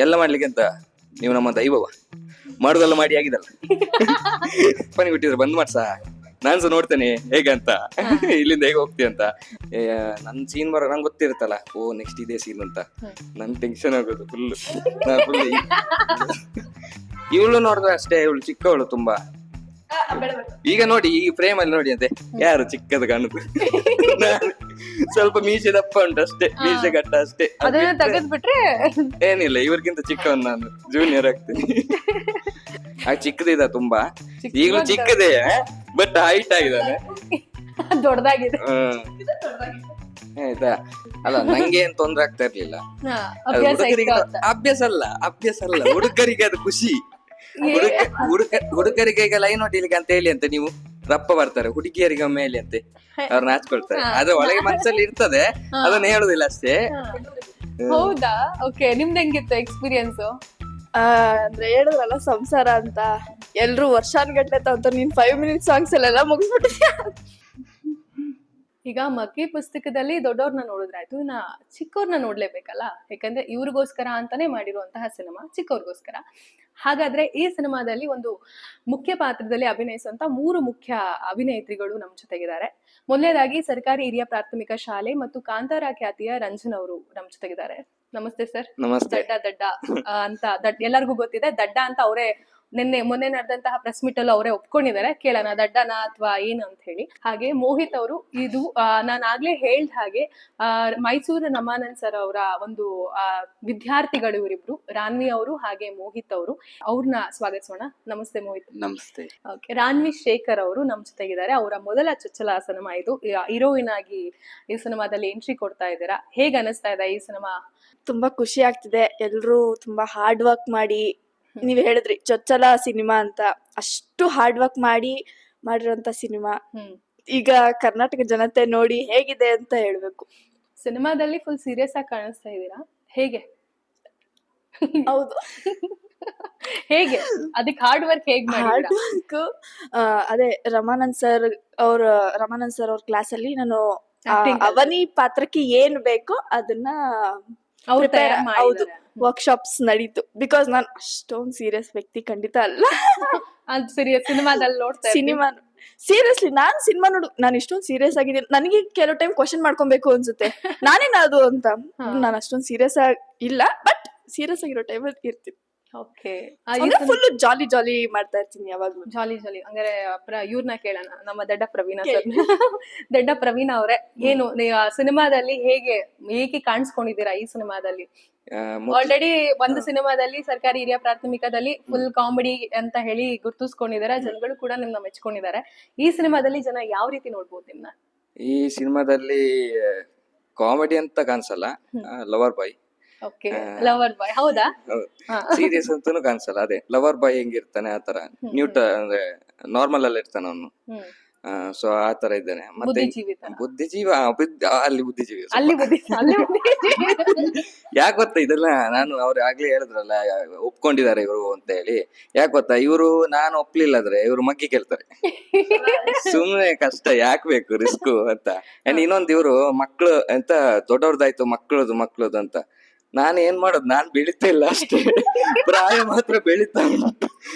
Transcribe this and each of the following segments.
ಎಲ್ಲ ಮಾಡ್ಲಿಕ್ಕೆ ಅಂತ ನೀವು ನಮ್ಮ ದೈವವ, ಮಾಡುದಲ್ಲ ಮಾಡಿ ಆಗಿದಲ್ಲ. ಪನಿ ಬಿಟ್ಟಿದ್ರೆ ಬಂದ್ ಮಾಡ್ಸ, ನಾನ್ಸ ನೋಡ್ತೇನೆ ಹೇಗಂತ, ಇಲ್ಲಿಂದ ಹೇಗೆ ಹೋಗ್ತಿ ಅಂತ. ನನ್ ಸೀನ್ ಬರೋ ನಂಗೆ ಗೊತ್ತಿರುತ್ತಲ್ಲ, ಓ ನೆಕ್ಸ್ಟ್ ಇದೇ ಸೀನ್ ಅಂತ. ನನ್ ಟೆನ್ಷನ್ ಆಗೋದು ಫುಲ್. ಇವಳು ನೋಡಿದ್ರೆ ಅಷ್ಟೇ, ಇವಳು ಚಿಕ್ಕವಳು ತುಂಬಾ. ಈಗ ನೋಡಿ ಈ ಫ್ರೇಮ್ ಅಲ್ಲಿ ನೋಡಿ ಅಂತೆ, ಯಾರು ಚಿಕ್ಕದ ಕಾಣುದು. ಸ್ವಲ್ಪ ಮೀಸೆ ದಪ್ಪ ಉಂಟು ಅಷ್ಟೇ, ಮೀಸೆ ಗಟ್ಟ ಅಷ್ಟೇ. ತೆಗೆದ್ಬಿಟ್ರೆ ಏನಿಲ್ಲ, ಇವ್ರಿಗಿಂತ ಚಿಕ್ಕವನ್ ನಾನು, ಜೂನಿಯರ್ ಆಗ್ತೀನಿ. ಆ ಚಿಕ್ಕದಿದ ತುಂಬಾ, ಈಗಲೂ ಚಿಕ್ಕದೇ ಬಟ್ ಹೈಟ್ ಆಗಿದ್ದಾನೆ, ದೊಡ್ಡದಾಗಿದೆ. ಆಯ್ತಾ. ಅಲ್ಲ ನಂಗೆ ಏನ್ ತೊಂದ್ರೆ ಆಗ್ತಾ ಇರ್ಲಿಲ್ಲ. ಅಭ್ಯಾಸ ಅಲ್ಲ ಹುಡುಗರಿಗೆ ಅದು ಖುಷಿ. ಹುಡುಗರಿಗೆ ಈಗ ಲೈನ್ ಹೊಡಿಲಿಕ್ಕೆ ಅಂತ ಹೇಳಿ ಅಂತ ನೀವು ರಪ್ಪ ಬರ್ತಾರೆ, ಹುಡುಗಿಯರಿಗೆ ಮೇಲೆ ಅಂತೆ ಅವ್ರು ನಾಚ್ಕೊಳ್ತಾರೆ. ಅದು ಒಳಗೆ ಮನಸ್ಸಲ್ಲಿ ಇರ್ತದೆ, ಅದನ್ನ ಹೇಳುದಿಲ್ಲ ಅಷ್ಟೇ. ಹೌದಾ? ಓಕೆ, ನಿಮ್ದು ಹೆಂಗಿತ್ತು ಎಕ್ಸ್ಪೀರಿಯನ್ಸ್? ಅಂದ್ರೆ ಹೇಳಿದ್ರಲ್ಲ ಸಂಸಾರ ಅಂತ, ಎಲ್ರು ವರ್ಷಾನ್ಗಟ್ಲೆ ತಗೊಂತಾರೆ, ನೀನ್ 5 minutes ಸಾಂಗ್ಸ್ ಅಲ್ಲೆಲ್ಲ ಮುಗಿಸ್ಬಿಟ್ಟಿದ್ಯಾ. ಈಗ ಮಕ್ಕಿ ಪುಸ್ತಕದಲ್ಲಿ ದೊಡ್ಡವ್ರನ್ನ ನೋಡಿದ್ರಾಯ್ತು, ಇನ್ನ ಚಿಕ್ಕವ್ರನ್ನ ನೋಡ್ಲೇಬೇಕಲ್ಲ, ಯಾಕಂದ್ರೆ ಇವ್ರಿಗೋಸ್ಕರ ಅಂತಾನೆ ಮಾಡಿರುವಂತಹ ಸಿನಿಮಾ, ಚಿಕ್ಕವ್ರಿಗೋಸ್ಕರ. ಹಾಗಾದ್ರೆ ಈ ಸಿನಿಮಾದಲ್ಲಿ ಒಂದು ಮುಖ್ಯ ಪಾತ್ರದಲ್ಲಿ ಅಭಿನಯಿಸುವಂತ 3 ಮುಖ್ಯ ಅಭಿನೇತ್ರಿಗಳು ನಮ್ಮ ಜೊತೆಗಿದ್ದಾರೆ. ಮೊದಲನೇದಾಗಿ ಸರ್ಕಾರಿ ಹಿರಿಯ ಪ್ರಾಥಮಿಕ ಶಾಲೆ ಮತ್ತು ಕಾಂತಾರ ಖ್ಯಾತಿಯ ರಂಜನ್ ಅವರು ನಮ್ಮ ಜೊತೆಗಿದ್ದಾರೆ. ನಮಸ್ತೆ ಸರ್. ನಮಸ್ತೆ. ದಡ್ಡ ಅಂತ ಎಲ್ಲರಿಗೂ ಗೊತ್ತಿದೆ, ದಡ್ಡ ಅಂತ ಅವರೇ ಮೊನ್ನೆ ನಡೆದಂತಹ ಪ್ರೆಸ್ ಮೀಟ್ ಅಲ್ಲೂ ಅವರೇ ಒಪ್ಕೊಂಡಿದ್ದಾರೆ. ಕೇಳೋಣ ದಡ್ಡನ ಅಥವಾ ಏನು ಅಂತ ಹೇಳಿ. ಹಾಗೆ ಮೋಹಿತ್ ಅವರು, ಇದು ನಾನು ಆಗ್ಲೇ ಹೇಳ್ದ ಹಾಗೆ ಮೈಸೂರು ರಮಾನಂದ್ ಸರ್ ಅವರ ಒಂದು ವಿದ್ಯಾರ್ಥಿಗಳು ಇವರಿಬ್ರು, ರಾನ್ವಿ ಅವರು ಹಾಗೆ ಮೋಹಿತ್ ಅವರು. ಅವ್ರನ್ನ ಸ್ವಾಗತಿಸೋಣ. ನಮಸ್ತೆ ಮೋಹಿತ್. ನಮಸ್ತೆ. ಓಕೆ, ರಾನ್ವಿ ಶೇಖರ್ ಅವರು ನಮ್ಮ ಜೊತೆಗಿದ್ದಾರೆ. ಅವರ ಮೊದಲ ಚೊಚ್ಚಲ ಸಿನಿಮಾ ಇದು, ಹೀರೋಯಿನ್ ಆಗಿ ಈ ಸಿನಿಮಾದಲ್ಲಿ ಎಂಟ್ರಿ ಕೊಡ್ತಾ ಇದ್ದೀರಾ. ಹೇಗ್ ಅನಿಸ್ತಾ ಇದೆ ಈ ಸಿನಿಮಾ? ತುಂಬಾ ಖುಷಿ ಆಗ್ತಿದೆ. ಎಲ್ರು ತುಂಬಾ ಹಾರ್ಡ್ ವರ್ಕ್ ಮಾಡಿ, ನೀವ್ ಹೇಳಿದ್ರಿ ಚೊಚ್ಚಲ ಸಿನಿಮಾ ಅಂತ, ಅಷ್ಟು ಹಾರ್ಡ್ ವರ್ಕ್ ಮಾಡಿರೋಂತ ಸಿನಿಮಾ. ಈಗ ಕರ್ನಾಟಕ ಜನತೆ ನೋಡಿ ಹೇಗಿದೆ ಅಂತ ಹೇಳ್ಬೇಕು. ಸಿನಿಮಾದಲ್ಲಿ ಫುಲ್ ಸೀರಿಯಸ್ ಆಗಿ ಕಾಣಿಸ್ತಾ ಇದ್ದೀರಾ, ಹೇಗೆ? ಹೌದು. ಹೇಗೆ ಅದಕ್ಕೆ ಹಾರ್ಡ್ ವರ್ಕ್ ಹೇಗ್ ಹಾರ್ಡ್ ವರ್ಕ್ ಅದೇ ರಮಾನಂದ್ ಸರ್ ಅವ್ರ ಕ್ಲಾಸ್ ಅಲ್ಲಿ ನಾನು ಅವನಿ ಪಾತ್ರಕ್ಕೆ ಏನ್ ಬೇಕೋ ಅದನ್ನ ಹೌದು ವರ್ಕ್ಶಾಪ್ಸ್ ನಡೀತು. ಬಿಕಾಸ್ ನಾನು ಅಷ್ಟೊಂದು ಸೀರಿಯಸ್ ವ್ಯಕ್ತಿ ಖಂಡಿತ ಅಲ್ಲ. ಸಿನಿಮಾದಲ್ಲಿ ನೋಡ್ತಾ ಸೀರಿಯಸ್ಲಿ ನಾನು ಇಷ್ಟೊಂದು ಸೀರಿಯಸ್ ಆಗಿದ್ದೀನಿ. ನನಗೆ ಕೆಲವು ಟೈಮ್ ಕ್ವಶನ್ ಮಾಡ್ಕೊಬೇಕು ಅನ್ಸುತ್ತೆ, ನಾನೇನ ಅದು ಅಂತ. ನಾನು ಅಷ್ಟೊಂದು ಸೀರಿಯಸ್ ಆಗಿ ಇಲ್ಲ, ಬಟ್ ಸೀರಿಯಸ್ ಆಗಿರೋ ಟೈಮಲ್ಲಿ ಇರ್ತೀನಿ. ಓಕೆ, ಫುಲ್ ಜಾಲಿ ಮಾಡ್ತಾ ಇರ್ತೀನಿ ಯಾವಾಗ್ಲೂ. ಜಾಲಿ ಹಂಗಾರೆ ಇವ್ರನ್ನ ಕೇಳೋಣ, ನಮ್ಮ ದಡ್ಡ ಪ್ರವೀಣ ಸರ್. ದಡ್ಡ ಪ್ರವೀಣ ಅವರೇ, ಏನು ಸಿನಿಮಾದಲ್ಲಿ ಹೇಗೆ ಕಾಣಿಸ್ಕೊಂಡಿದ್ದೀರಾ ಈ ಸಿನಿಮಾದಲ್ಲಿ? ಆಲ್ರೆಡಿ ಒಂದು ಸಿನಿಮಾದಲ್ಲಿ ಸರ್ಕಾರಿ ಹಿರಿಯ ಪ್ರಾಥಮಿಕದಲ್ಲಿ ಫುಲ್ ಕಾಮಿಡಿ ಅಂತ ಹೇಳಿ ಗುರ್ತಿಸ್ಕೊಂಡಿದ್ದಾರೆ, ಜನಗಳು ಕೂಡ ನಿಮ್ನ ಮೆಚ್ಕೊಂಡಿದ್ದಾರೆ. ಈ ಸಿನಿಮಾದಲ್ಲಿ ಜನ ಯಾವ ರೀತಿ ನೋಡ್ಬೋದು ನಿಮ್ನ? ಈ ಸಿನಿಮಾದಲ್ಲಿ ಕಾಮಿಡಿ ಅಂತ ಕಾಣಿಸಲ್ಲ, lover boy. Okay, lover boy. ಹೌದಾ? ಸೀರಿಯಸ್ ಅಂತಾನು ಕಾಣಿಸಲ್ಲ. ಅದೇ ಲವರ್ ಬಾಯ್ ಹೆಂಗಿರ್ತಾನೆ ಆತರ, ಅಂದ್ರೆ ನಾರ್ಮಲ್ ಅಲ್ಲಿ ಇರ್ತಾನೆ ಅವನು. ಸೊ ಆತರ ಇದ್ದಾನೆ. ಮತ್ತೆ ಬುದ್ಧಿಜೀವ, ಅಲ್ಲಿ ಬುದ್ಧಿಜೀವಿ. ಯಾಕೆ ಗೊತ್ತಾ ಇದೆಲ್ಲ? ನಾನು ಅವ್ರು ಆಗ್ಲೇ ಹೇಳಿದ್ರಲ್ಲ ಒಪ್ಕೊಂಡಿದ್ದಾರೆ ಇವರು ಅಂತ ಹೇಳಿ. ಯಾಕೆ ಗೊತ್ತಾ, ಇವರು ನಾನು ಒಪ್ಲಿಲ್ಲಾದ್ರೆ ಇವ್ರು ಮಗ್ಗಿ ಕೇಳ್ತಾರೆ. ಸುಮ್ನೆ ಕಷ್ಟ ಯಾಕೆ ಬೇಕು ರಿಸ್ಕ್ ಅಂತ. ಇನ್ನೊಂದು ಇವ್ರು ಮಕ್ಳು ಅಂತ ದೊಡ್ಡವ್ರದಾಯ್ತು ಮಕ್ಳದು ಅಂತ. ನಾನ್ ಏನ್ ಮಾಡೋದು, ನಾನ್ ಬೆಳಿತಾ ಇಲ್ಲ ಅಷ್ಟೇ, ಪ್ರಾಯ ಮಾತ್ರ ಬೆಳಿತಾ ಉಂಟು.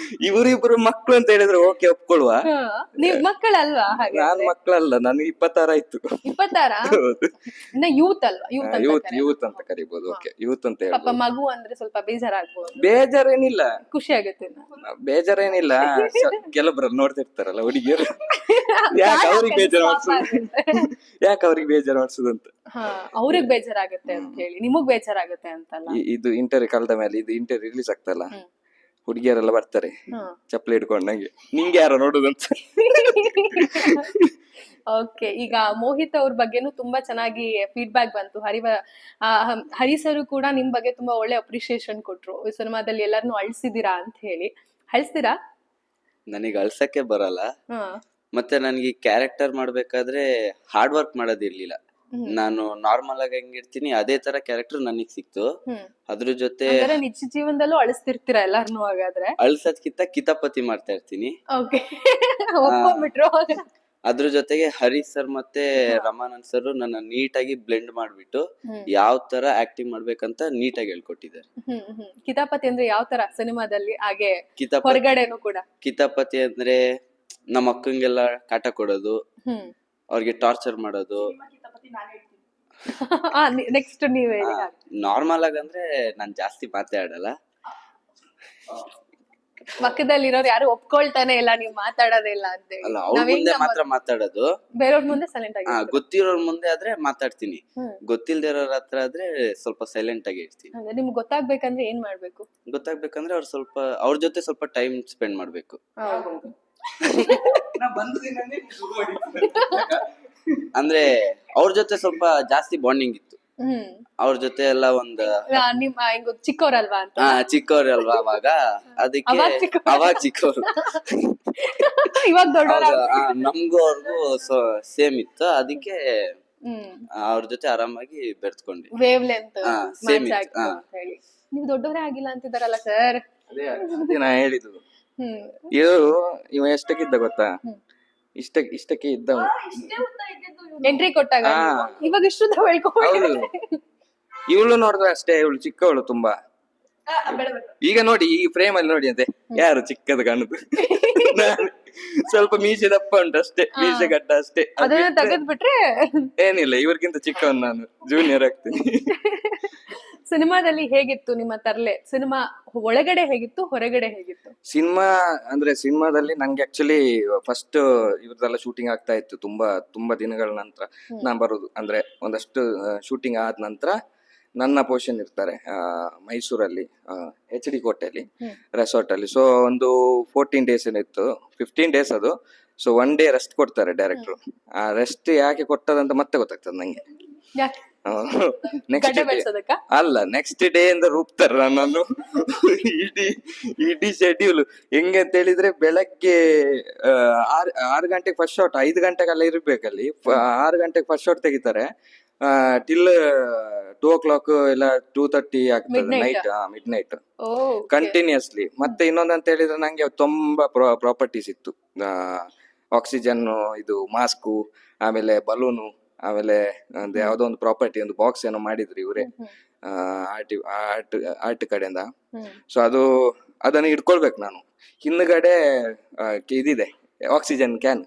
ಇವರಿಬ್ರು ಮಕ್ಳು ಅಂತ ಹೇಳಿದ್ರೆ ಓಕೆ ಒಪ್ಕೊಳ್ವ. ನೀವ್ ಮಕ್ಕಳಲ್ವಾ? ನಾನ್ ಮಕ್ಕಳಲ್ಲ, ನನ್ಗೆ 26 ಆಯ್ತು. 26? ಯೂತ್ ಅಲ್ವಾ? ಯೂತ್ ಅಂತ ಕರಿಬಹುದು. ಓಕೆ, ಯೂತ್ ಅಂತ ಹೇಳಿ. ಮಗು ಅಂದ್ರೆ ಸ್ವಲ್ಪ ಬೇಜಾರಾಗ್ಬೋದು. ಬೇಜಾರೇನಿಲ್ಲ, ಖುಷಿ ಆಗುತ್ತೆ. ಬೇಜಾರೇನಿಲ್ಲ. ಕೆಲವೊಬ್ರು ನೋಡ್ತಿರ್ತಾರಲ್ಲ ಹುಡುಗಿಯರು, ಯಾಕೆ ಅವ್ರಿಗೆ ಬೇಜಾರು ಮಾಡ್ಸುದು ಅಂತ. ಅವ್ರಿಗೆ ಬೇಜಾರಾಗುತ್ತೆ ಅಂತ ಹೇಳಿ ನಿಮಗ್ ಬೇಜಾರಾಗುತ್ತೆ ಅಂತಲ್ಲ. ಇದು ಇಂಟರ್ವ್ಯೂ ಕಳೆದ ಮೇಲೆ, ಇದು ಇಂಟರ್ವ್ಯೂ ರಿಲೀಸ್ ಆಗ್ತಲ್ಲ, ಹುಡುಗಿಯರೆಲ್ಲ ಬರ್ತಾರೆ ಚಪ್ಪಲಿ ಹಿಡ್ಕೊಂಡು, ನಂಗೆ ನಿಂಗೆ ಯಾರು ನೋಡುದಂತ. ಓಕೆ, ಈಗ ಮೋಹಿತ್ ಅವ್ರ ಬಗ್ಗೆನೂ ತುಂಬಾ ಚೆನ್ನಾಗಿ ಫೀಡ್ಬ್ಯಾಕ್ ಬಂತು. ಹರಿ ಸರ್ ಕೂಡ ನಿಮ್ ಬಗ್ಗೆ ತುಂಬಾ ಒಳ್ಳೆ ಅಪ್ರಿಶಿಯೇಷನ್ ಕೊಟ್ರು. ಈ ಸಿನಿಮಾದಲ್ಲಿ ಎಲ್ಲಾರನ್ನೂ ಅಳ್ಸಿದೀರಾ ಅಂತ ಹೇಳಿ. ಅಳ್ಸ್ತೀರಾ? ನನಗೆ ಅಳ್ಸಕ್ಕೆ ಬರಲ್ಲ, ಮತ್ತೆ ನನಗೆ ಕ್ಯಾರೆಕ್ಟರ್ ಮಾಡ್ಬೇಕಾದ್ರೆ ಹಾರ್ಡ್ ವರ್ಕ್ ಮಾಡೋದಿರ್ಲಿಲ್ಲ. ನಾನು ನಾರ್ಮಲ್ ಆಗಿ ಹೆಂಗಿರ್ತೀನಿ ಅದೇ ತರ ಕ್ಯಾರೆಕ್ಟರ್ ನನಗ್ ಸಿಕ್ತು. ಅದ್ರ ಜೊತೆ ನಿಜ ಜೀವನದಲ್ಲೂ ಅಳಿಸ್ತಿರ್ತೀರಾ ಎಲ್ಲಾರ್ನು? ಹಾಗಾದ್ರೆ ಅಳ್ಸದ್ಕಿಂತ ಕಿತಾಪತಿ ಮಾಡ್ತಾ ಇರ್ತೀನಿ. ಅದ್ರ ಜೊತೆಗೆ ಹರೀಶ್ ಸರ್ ಮತ್ತೆ ರಮಾನಂದ್ ಸರ್ ನನ್ನ ನೀಟಾಗಿ ಬ್ಲೆಂಡ್ ಮಾಡ್ಬಿಟ್ಟು ಹ್ಮ್. ಯಾವ ತರ ಆಕ್ಟಿಂಗ್ ಮಾಡ್ಬೇಕಂತ ನೀಟಾಗಿ ಹೇಳ್ಕೊಟ್ಟಿದ್ದಾರೆ. ಕಿತಾಪತಿ ಅಂದ್ರೆ ಯಾವ ತರ ಸಿನಿಮಾದಲ್ಲಿ ಹಾಗೆ ಕಿತಾಪತಿ ಹೊರಗಡೆನೂ ಕೂಡ? ಕಿತಾಪತಿ ಅಂದ್ರೆ ನಮ್ಮ ಅಕ್ಕಂಗೆಲ್ಲ ಕಾಟ ಕೊಡೋದು, ಹ್ಮ್. ಅವ್ರಿಗೆ ಟಾರ್ಚರ್ ಮಾಡೋದು. ನೆಕ್ಸ್ಟ್ ನೀವ್ ಹೇಳಿ. ನಾರ್ಮಲ್ ಆಗಿ ಅಂದ್ರೆ ನಾನ್ ಜಾಸ್ತಿ ಮಾತಾಡಲ್ಲ. ಪಕ್ಕದಲ್ಲಿ ಇರೋರು ಯಾರು ಒಪ್ಕೊಳ್ತಾನೆ ಇಲ್ಲ ನೀವ್ ಮಾತಾಡೋದೇ ಇಲ್ಲ ಅಂತ ಹೇಳಿ. ಅಲ್ಲ, ಅವ್ರ ಮುಂದೆ ಮಾತ್ರ ಮಾತಾಡೋದು. ಬೇರೆಯವ್ರ ಮುಂದೆ ಸೈಲೆಂಟ್ ಆಗಿ ಗೊತ್ತಿರೋರ್ ಮುಂದೆ ಆದ್ರೆ ಮಾತಾಡ್ತೀನಿ, ಹ್ಮ್. ಗೊತ್ತಿಲ್ದಿರೋರ್ ಹತ್ರ ಆದ್ರೆ ಸ್ವಲ್ಪ ಸೈಲೆಂಟ್ ಆಗಿ ಇರ್ತೀನಿ. ಅಂದ್ರೆ ನಿಮ್ಗೆ ಗೊತ್ತಾಗ್ಬೇಕಂದ್ರೆ ಏನ್ ಮಾಡ್ಬೇಕು? ಗೊತ್ತಾಗ್ಬೇಕಂದ್ರೆ ಅವ್ರ ಜೊತೆ ಸ್ವಲ್ಪ ಟೈಮ್ ಸ್ಪೆಂಡ್ ಮಾಡ್ಬೇಕು. ಅಂದ್ರೆ ಅವ್ರ ಜೊತೆ ಸ್ವಲ್ಪ ಜಾಸ್ತಿ ಬಾಂಡಿಂಗ್ ಇತ್ತು. ಹ್ಮ್. ಅವ್ರ ಜೊತೆ ಎಲ್ಲ ಒಂದ್ ನಿಮ್ ಹಿಂಗ್ ಚಿಕ್ಕವ್ರಲ್ವಾ ಅಂತ? ಚಿಕ್ಕವ್ರಲ್ವಾ ಅವಾಗ, ಅದಕ್ಕೆ ಅವಾಗ ಚಿಕ್ಕವ್ರು. ಅವಾಗ ಚಿಕ್ಕವ್ರು. ಇವಾಗ ದೊಡ್ಡವ್ರ. ನಮ್ಗೂ ಅವ್ರಿಗೂ ಸೇಮ್ ಇತ್ತು, ಅದಕ್ಕೆ ಹ್ಮ್. ಅವ್ರ ಜೊತೆ ಆರಾಮಾಗಿ ಬೆರ್ತ್ಕೊಂಡ್ವಿ. ವೇವ್ ಲೆಂತ್ ಸೇಮ್ ಮ್ಯಾಚ್ ಇತ್ತು. ಆಗ್ತು ಅಂತ ಹೇಳಿ. ನೀವು ದೊಡ್ಡವರೇ ಆಗಿಲ್ಲ ಅಂತಿದಾರಲ್ಲ ಸರ್. ಅದೇ ನಾ ಹೇಳಿದ್ದು. ಹ್ಮ್. ಇವ ಎಷ್ಟಕ್ಕಿದ್ದ ಗೊತ್ತಾ? ಹ್ಮ್. ಇಷ್ಟಕ್ಕೆ ಇದ್ದ. ಎಂಟ್ರಿ ಕೊಟ್ಟಾಗ ಹಾ. ನೀವು ಇವಾಗ ಇಷ್ಟು ಹೌದು. ಇವಳು ನೋಡಿದ್ರೆ ಅಷ್ಟೇ, ಇವಳು ಚಿಕ್ಕವಳು ತುಂಬಾ. ಈಗ ನೋಡಿ ಈ ಫ್ರೇಮ್ ಅಲ್ಲಿ ನೋಡಿ ಅಂತೆ ಯಾರು ಚಿಕ್ಕದ ಕಾಣುದು. ನಾನು ಸ್ವಲ್ಪ ಮೀಸೆ ದಪ್ಪ ಉಂಟು ಅಷ್ಟೇ, ಮೀಸೆ ಗಡ್ಡ ಅಷ್ಟೇ. ಅದನ್ನ ತೆಗೆದ್ ಬಿಟ್ರೆ ಏನಿಲ್ಲ, ಇವ್ರಿಗಿಂತ ಚಿಕ್ಕವನ್ ನಾನು, ಜೂನಿಯರ್ ಆಗ್ತೀನಿ. ಸಿನಿಮಾದಲ್ಲಿ ಹೇಗಿತ್ತು ನಿಮ್ಮ ತರ್ಲೆ? ಸಿನಿಮಾ ಒಳಗಡೆ ಹೇಗಿತ್ತು, ಹೊರಗಡೆ ಹೇಗಿತ್ತು? ಸಿನಿಮಾದಲ್ಲಿ ನಂಗೆ ಆಕ್ಚುಲಿ ಫಸ್ಟ್ ಇವ್ರದೆಲ್ಲ ಶೂಟಿಂಗ್ ಆಗ್ತಾ ಇತ್ತು ತುಂಬಾ ದಿನಗಳ ನಂತರ ನಾನ್ ಬರೋದು. ಅಂದ್ರೆ ಒಂದಷ್ಟು ಶೂಟಿಂಗ್ ಆದ ನಂತರ ನನ್ನ ಪೋರ್ಷನ್ ಇರ್ತಾರೆ ಮೈಸೂರಲ್ಲಿ, HD ಕೋಟೆಯಲ್ಲಿ ರೆಸಾರ್ಟ್ ಅಲ್ಲಿ. ಸೊ ಒಂದು 14 days ಏನಿತ್ತು, 15 days ಅದು. ಸೊ 1 day ರೆಸ್ಟ್ ಕೊಡ್ತಾರೆ ಡೈರೆಕ್ಟ್ರು. ಆ ರೆಸ್ಟ್ ಯಾಕೆ ಕೊಟ್ಟದಂತ ಮತ್ತೆ ಗೊತ್ತಾಗ್ತದೆ ನಂಗೆ. ಯಾಕೆ? ನೆಕ್ಸ್ಟ್ ಗಡ್ಡೆ ಬೆಳ್ಸೋದಕ್ಕ? ಅಲ್ಲ, ನೆಕ್ಸ್ಟ್ ಡೇ ಇಂದ ರೂಪ್ತಾರ ನಾನು. ಇಡೀ ಶೆಡ್ಯೂಲ್ ಹೆಂಗೆ ಅಂತ ಹೇಳಿದ್ರೆ, ಬೆಳಗ್ಗೆ 6 ಗಂಟೆಗೆ ಫಸ್ಟ್ ಶಾಟ್, 5 ಗಂಟೆಗೆಲ್ಲ ಇರ್ಬೇಕಲ್ಲಿ. 6 ಗಂಟೆಗೆ ಫಸ್ಟ್ ಶಾಟ್ ತೆಗಿತಾರೆ, ಟಿಲ್ 2 o'clock ಇಲ್ಲ 2:30 ಆಗ್ತದೆ ನೈಟ್, ಮಿಡ್ ನೈಟ್ ಕಂಟಿನ್ಯೂಸ್ಲಿ. ಮತ್ತೆ ಇನ್ನೊಂದಂತ ಹೇಳಿದ್ರೆ ನಂಗೆ ತುಂಬಾ ಪ್ರಾಪರ್ಟೀಸ್ ಇತ್ತು. ಆಕ್ಸಿಜನ್, ಇದು ಮಾಸ್ಕು, ಆಮೇಲೆ ಬಲೂನು, ಆಮೇಲೆ ಒಂದು ಯಾವ್ದೋ ಒಂದು ಪ್ರಾಪರ್ಟಿ, ಒಂದು ಬಾಕ್ಸ್ ಏನೋ ಮಾಡಿದ್ರು ಇವರೇ ಆರ್ಟ್ ಕಡೆಯಿಂದ. ಸೊ ಅದನ್ನ ಇಟ್ಕೊಳ್ಬೇಕು ನಾನು. ಹಿಂದ್ಗಡೆ ಇದಿದೆ ಆಕ್ಸಿಜನ್ ಕ್ಯಾನ್,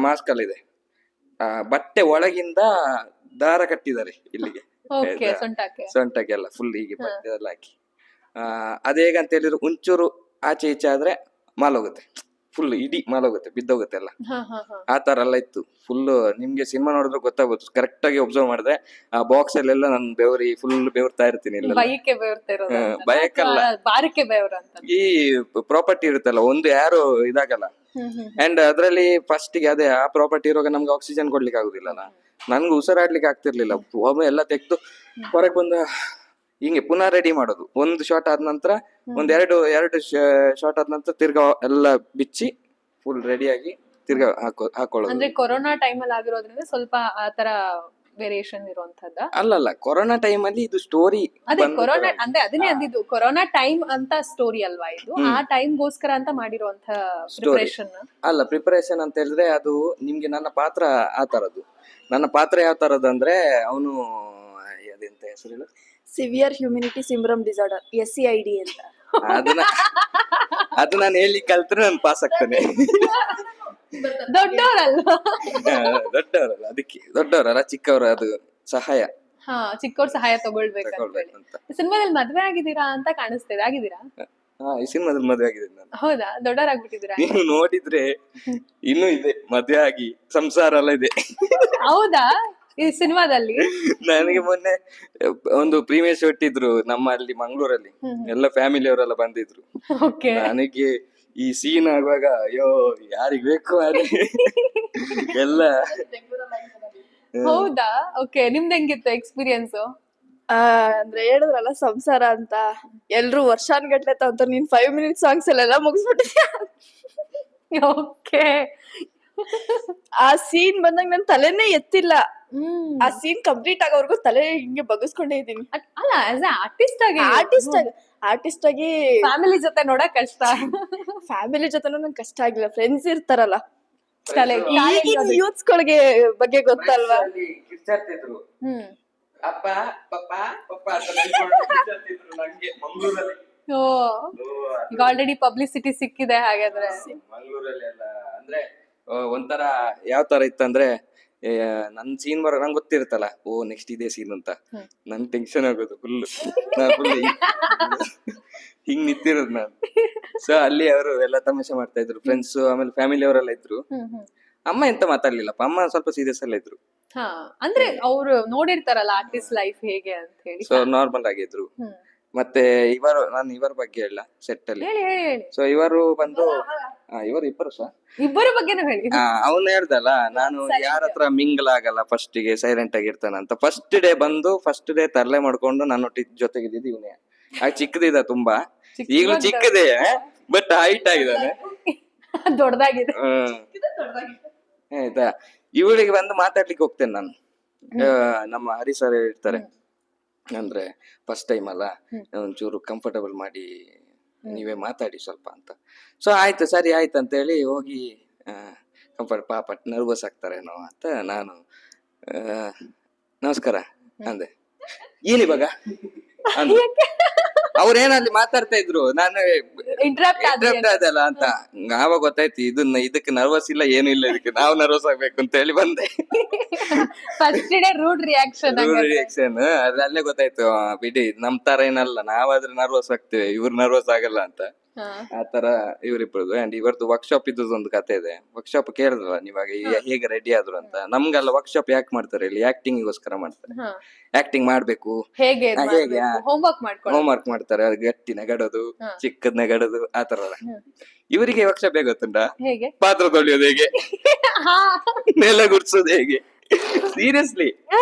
ಮಾಸ್ಕ್ ಅಲ್ಲಿ ಇದೆ. ಬಟ್ಟೆ ಒಳಗಿಂದ ದಾರ ಕಟ್ಟಿದ್ದಾರೆ ಇಲ್ಲಿಗೆ, ಸೊಂಟಕ್ಕೆಲ್ಲ ಫುಲ್ ಹೀಗೆ ಬಟ್ಟೆ ಎಲ್ಲ ಹಾಕಿ. ಅದೇಗಂತ ಹೇಳಿದ್ರು ಒಂಚೂರು ಆಚೆ ಈಚೆ ಆದ್ರೆ ಮಾಲೋಗುತ್ತೆ, ಫುಲ್ ಇಡೀ ಮಾಲೋಗುತ್ತೆ, ಬಿದ್ದೋಗುತ್ತೆ ಎಲ್ಲ. ಆ ತರ ಎಲ್ಲ ಇತ್ತು ಫುಲ್. ನಿಮ್ಗೆ ಸಿನಿಮಾ ನೋಡಿದ್ರೆ ಗೊತ್ತಾಗುತ್ತೆ, ಕರೆಕ್ಟ್ ಆಗಿ ಒಬ್ಸರ್ವ್ ಮಾಡಿದ್ರೆ ಆ ಬಾಕ್ಸ್ ಅಲ್ಲೆಲ್ಲ ನಾನು ಫುಲ್ ಬೆವರ್ತಾ ಇರ್ತೀನಿ. ಭಯಕ್ಕಲ್ಲ, ಈ ಪ್ರಾಪರ್ಟಿ ಇರುತ್ತಲ್ಲ ಒಂದು ಯಾರು ಇದಾಗಲ್ಲ. ಅಂಡ್ ಅದ್ರಲ್ಲಿ ಫಸ್ಟ್ ಗೆ ಅದೇ ಆ ಪ್ರಾಪರ್ಟಿ ಇರುವಾಗ ನಮ್ಗೆ ಆಕ್ಸಿಜನ್ ಕೊಡ್ಲಿಕ್ಕೆ ಆಗುದಿಲ್ಲಲ್ಲ, ನನ್ಗೆ ಉಸಿರಾಡ್ಲಿಕ್ಕೆ ಆಗ್ತಿರ್ಲಿಲ್ಲ. ಒಮ್ಮೆ ಎಲ್ಲ ತೆಗ್ದು ಹೊರಗೆ ಬಂದ ಹಿಂಗೆ ಪುನಃ ರೆಡಿ ಮಾಡೋದು. ಒಂದು ಶಾಟ್ ಆದ ನಂತರ ಎರಡು ಶಾಟ್ ಆದ ನಂತರ ತಿರ್ಗಾ ಎಲ್ಲ ಬಿಚ್ಚಿ ಫುಲ್ ರೆಡಿಯಾಗಿ ತಿರ್ಗಾ ಹಾಕೊಳ್ಳೋದು. ಅಂದ್ರೆ ಕೊರೋನಾ ಟೈಮ್ ಅಲ್ಲಿ ಆಗಿರೋದ್ರಿಂದ ಸ್ವಲ್ಪ ಆತರ ವೇರಿಯೇಷನ್ ಇರುವಂತದ್ದ? ಅಲ್ಲಲ್ಲ, ಕೊರೋನಾ ಟೈಮ್ ಅಲ್ಲಿ ಇದು ಸ್ಟೋರಿ. ಅದೇ ಕೊರೋನಾ ಅಂದ್ರೆ ಅದನ್ನೇ ಅಂದಿದ್ದು, ಕೊರೋನಾ ಟೈಮ್ ಅಂತ ಸ್ಟೋರಿ ಅಲ್ವಾ ಇದು? ಆ ಟೈಮ್ ಗೋಸ್ಕರ ಅಂತ ಮಾಡಿರುವಂತ ಪ್ರಿಪರೇಷನ್ ಅಲ್ಲ. ಪ್ರಿಪರೇಷನ್ ಅಂತ ಹೇಳಿದ್ರೆ ಅದು ನಿಮ್ಗೆ ನನ್ನ ಪಾತ್ರ ಆ ತರದ್ದು. ನನ್ನ ಪಾತ್ರ ಯಾವ ತರದ್ದು ಅಂದ್ರೆ, ಅವನು ಅದೆಂತ ಹೆಸರಿಲ್ಲ, ಸಿವಿಯರ್ ಹ್ಯೂಮಿನಿಟಿ ಸಿಂಡ್ರೋಮ್ ಡಿಸಾರ್ಡರ್, SCID ಅಂತ. ಅದು ನಾನು ಹೇಳಿ ಕಲ್ತ್ರೆ ನಾನು ಪಾಸ್ ಆಗ್ತೇನೆ. ದೊಡ್ಡವರಲ್ಲ, ಅದಕ್ಕೆ ದೊಡ್ಡವರಲ್ಲ, ಚಿಕ್ಕವರು, ಅದು ಸಹಾಯ. ಚಿಕ್ಕವ್ರ ಸಹಾಯ ತಗೊಳ್ಬೇಕು. ಸಿನಿಮಾದಲ್ಲಿ ಮದ್ವೆ ಆಗಿದ್ದೀರಾ ಅಂತ ಕಾಣಿಸ್ತಿದೆ, ಆಗಿದ್ದೀರಾ? ಈ ಸಿನಿಮಾದಲ್ಲಿ ಮದ್ವೆ ಆಗಿದ್ದೀನಿ ನಾನು. ಹೌದಾ? ದೊಡ್ಡವರಾಗ್ಬಿಟ್ಟಿದ್ದೀರಾ? ನೀವು ನೋಡಿದ್ರೆ ಇನ್ನೂ ಇದೆ, ಮದ್ವೆ ಆಗಿ ಸಂಸಾರ ಎಲ್ಲ ಇದೆ. ಹೌದಾ? ಈ ಸಿನಿಮಾದಲ್ಲಿ ನನಗೆ ಮೊನ್ನೆ ಒಂದು ಪ್ರೀಮಿಯರ್ ಶೋ ಇಟ್ಟಿದ್ರು ನಮ್ಮ ಅಲ್ಲಿ ಮಂಗಳೂರಲ್ಲಿ, ಎಲ್ಲ ಫ್ಯಾಮಿಲಿ ಅವರೆಲ್ಲ ಬಂದಿದ್ರು. ನನಗೆ ಈ ಸೀನ್ ಆಗುವಾಗ ಅಯ್ಯೋ ಯಾರಿಗ್ ಬೇಕು ಅದೇ ಎಲ್ಲ. ಹೌದಾ? ಓಕೆ, ನಿಮ್ದು ಹೆಂಗಿತ್ತು ಎಕ್ಸ್ಪೀರಿಯನ್ಸ್? ಅಂದ್ರೆ ಹೇಳಿದ್ರಲ್ಲ ಸಂಸಾರ ಅಂತ, ಎಲ್ರು ವರ್ಷಾನ್ಗಟ್ಲೆ ತಗೊಂತಾರೆ, ನೀನ್ 5 minutes ಸಾಂಗ್ಸ್ ಅಲ್ಲೆಲ್ಲ ಮುಗಿಸ್ಬಿಟ್ಟಿದ್ಯಾ. ಓಕೆ. ಆ ಸೀನ್ ಬಂದಾಗ ನನ್ ತಲೆನೇ ಎತ್ತಿಲ್ಲ. ಆ ಸೀನ್ ಕಂಪ್ಲೀಟ್ ಆಗೋವರೆಗೂ ತಲೆ ಹಿಂಗೆ ಬಗ್ಗಿಸ್ಕೊಂಡೇ ಇದೀನಿ. ಅಲ್ಲ, ಆಸ್ ಎ ಆರ್ಟಿಸ್ಟ್ ಆಗಿ ಫ್ಯಾಮಿಲಿ ಜೊತೆ ನೋಡಕ್ ಕಷ್ಟ. ಫ್ಯಾಮಿಲಿ ಜೊತೆ ನಂಗೆ ಕಷ್ಟ ಆಗಿಲ್ಲ, ಫ್ರೆಂಡ್ಸ್ ಇರ್ತಾರಲ್ಲ ಈಗಿನ ಯೂತ್ಸ್ಗಳಿಗೆ ಬಗ್ಗೆ ಗೊತ್ತಲ್ವಾ? ಕಿರ್ಚಾಡ್ತಿದ್ರು ಹ್ಮ್. ಅಪ್ಪ ಪಪ್ಪ ಪಪ್ಪ ಅಂತ ನೆನ್ಕೊಂಡು ಕಿರ್ಚಾಡ್ತಿದ್ರು ನಂಗೆ ಮಂಗಳೂರಲ್ಲಿ. ಓ, ಈಗ ಆಲ್ರೆಡಿ ಪಬ್ಲಿಸಿಟಿ ಸಿಕ್ಕಿದೆ ಹಾಗಾದ್ರೆ. ಮಂಗಳೂರಲ್ಲಿ ಎಲ್ಲ ಅಂದ್ರೆ ಒಂಥರ ಯಾವ ತರ ಇತ್ತಂದ್ರೆ ನನ್ ಸೀನ್ ಬರೋ ನಂಗೆ ಗೊತ್ತಿರುತ್ತಲ್ಲ, ಓ ನೆಕ್ಸ್ಟ್ ಇದೇ ಸೀನ್ ಅಂತ. ನನ್ ಟೆನ್ಷನ್ ಆಗೋದು ಫುಲ್. ನಾನು ಫುಲ್ ಹಿಂಗ್ ನಿಂತಿರೋದು ನಾನು. ಸೊ ಅಲ್ಲಿ ಅವರು ಎಲ್ಲ ತಮಾಷೆ ಮಾಡ್ತಾ ಇದ್ರು, ಫ್ರೆಂಡ್ಸ್ ಆಮೇಲೆ ಫ್ಯಾಮಿಲಿ ಅವರೆಲ್ಲ ಇದ್ರು. ಅಮ್ಮ ಎಂತ ಮಾತಾಡ್ಲಿಲ್ಲಪ್ಪ, ಅಮ್ಮ ಸ್ವಲ್ಪ ಸೀರಿಯಸ್ ಎಲ್ಲ ಇದ್ರು. ಹಾ, ಅಂದ್ರೆ ಅವ್ರು ನೋಡಿರ್ತಾರಲ್ಲ ಆರ್ಟಿಸ್ಟ್ ಲೈಫ್ ಹೇಗೆ ಅಂತ ಹೇಳಿ. ಸೊ ನಾರ್ಮಲ್ ಆಗಿದ್ರು. ಮತ್ತೆ ಇವರ ಬಗ್ಗೆ ಹೇಳ ಸೆಟ್ ಅಲ್ಲಿ. ಹೇಳಿ ಹೇಳಿ ಹೇಳಿ. ಸೊ ಇವರು ಬಂದು ಇವರು ಇಬ್ಬರು ಸಹ ಇಬ್ಬರ ಬಗ್ಗೆನೂ ಹೇಳಿ. ಅವನು ಹೇಳ್ದಲ್ಲ, ನಾನು ಯಾರ ಹತ್ರ ಮಿಂಗಲ್ ಆಗಲ್ಲ, ಫಸ್ಟ್ ಗೆ ಸೈಲೆಂಟ್ ಆಗಿರ್ತಾನ ಅಂತ. ಫಸ್ಟ್ ಡೇ ತರಲೆ ಮಾಡ್ಕೊಂಡು ನನ್ನ ಜೊತೆಗಿದ್ದು ಇವನೇ. ಆಗ ಚಿಕ್ಕದಿದ ತುಂಬಾ, ಈಗಲೂ ಚಿಕ್ಕದೇ ಬಟ್ ಹೈಟ್ ಆಗಿದ್ದಾನೆ, ದೊಡ್ಡದಾಗಿದೆ. ಆಯ್ತಾ. ಇವಳಿಗೆ ಬಂದು ಮಾತಾಡ್ಲಿಕ್ಕೆ ಹೋಗ್ತೇನೆ ನಾನು. ನಮ್ಮ ಹರಿ ಸರ್ ಹೇಳ್ತಾರೆ, ಅಂದ್ರೆ ಫಸ್ಟ್ ಟೈಮ್ ಅಲ್ಲ, ಒಂಚೂರು ಕಂಫರ್ಟಬಲ್ ಮಾಡಿ ನೀವೇ ಮಾತಾಡಿ ಸ್ವಲ್ಪ ಅಂತ. ಸೊ ಆಯ್ತು ಸರಿ ಆಯ್ತು ಅಂತ ಹೇಳಿ ಹೋಗಿ ಪಾಪ ನರ್ವಸ್ ಆಗ್ತಾರೇನೋ ಅಂತ ನಾನು ನಮಸ್ಕಾರ ಅಂದೆ. ಏನಿವಾಗ ಅಂದೆ. ಅವ್ರೇನಲ್ಲಿ ಮಾತಾಡ್ತಾ ಇದ್ರು, ನಾನು ಇಂಟ್ರಪ್ಟ್ ಆದಲ್ಲ ಅಂತ. ಆವಾಗ ಗೊತ್ತಾಯ್ತು ಇದಕ್ಕೆ ನರ್ವಸ್ ಇಲ್ಲ, ಏನು ಇಲ್ಲ, ಇದಕ್ಕೆ ನಾವು ನರ್ವಸ್ ಆಗ್ಬೇಕು ಅಂತ ಹೇಳಿ ಬಂದೆ. ಫಸ್ಟ್ ಡೇ ರೂಡ್ ರಿಯಾಕ್ಷನ್ ಅಲ್ಲೇ ಗೊತ್ತಾಯ್ತು, ಬಿಡಿ ನಮ್ ತರ ಏನಲ್ಲ, ನಾವಾದ್ರೆ ನರ್ವಸ್ ಆಗ್ತೇವೆ, ಇವ್ರು ನರ್ವಸ್ ಆಗಲ್ಲ ಅಂತ. ಆತರ ಇವ್ರಿಬ್ರದು. ಅಂಡ್ ಇವರದ್ದು ವರ್ಕ್ಶಾಪ್ ಇದ್ದು ಒಂದು ಕತೆ ಇದೆ. ವರ್ಕ್ಶಾಪ್ ಕೇಳಿದ್ರಲ್ಲ ನೀವಾಗ ಹೇಗೆ ರೆಡಿ ಆದ್ರು ಅಂತ. ನಮ್ಗೆಲ್ಲ ವರ್ಕ್ಶಾಪ್ ಯಾಕೆ ಮಾಡ್ತಾರೆ ಇಲ್ಲಿ? ಆಕ್ಟಿಂಗ್ ಗೋಸ್ಕರ ಮಾಡ್ತಾರೆ. ಆಕ್ಟಿಂಗ್ ಮಾಡ್ಬೇಕು, ಹೇಗೆ ಹೋಮ್ವರ್ಕ್ ಮಾಡ್ತಾರೆ. ಅದು ಗಟ್ಟಿ ನಗಡೋದು, ಚಿಕ್ಕದ್ ನಗಡೋದು, ಆತರ. ಇವರಿಗೆ ವರ್ಕ್ಶಾಪ್ ಹೇಗೆ ಗೊತ್ತುಂಟಾ? ಪಾತ್ರ ತೊಳೆಯೋದು ಹೇಗೆ, ನೆಲ ಗುಡ್ಸೋದು ಹೇಗೆ. ಸೀರಿಯಸ್ಲಿ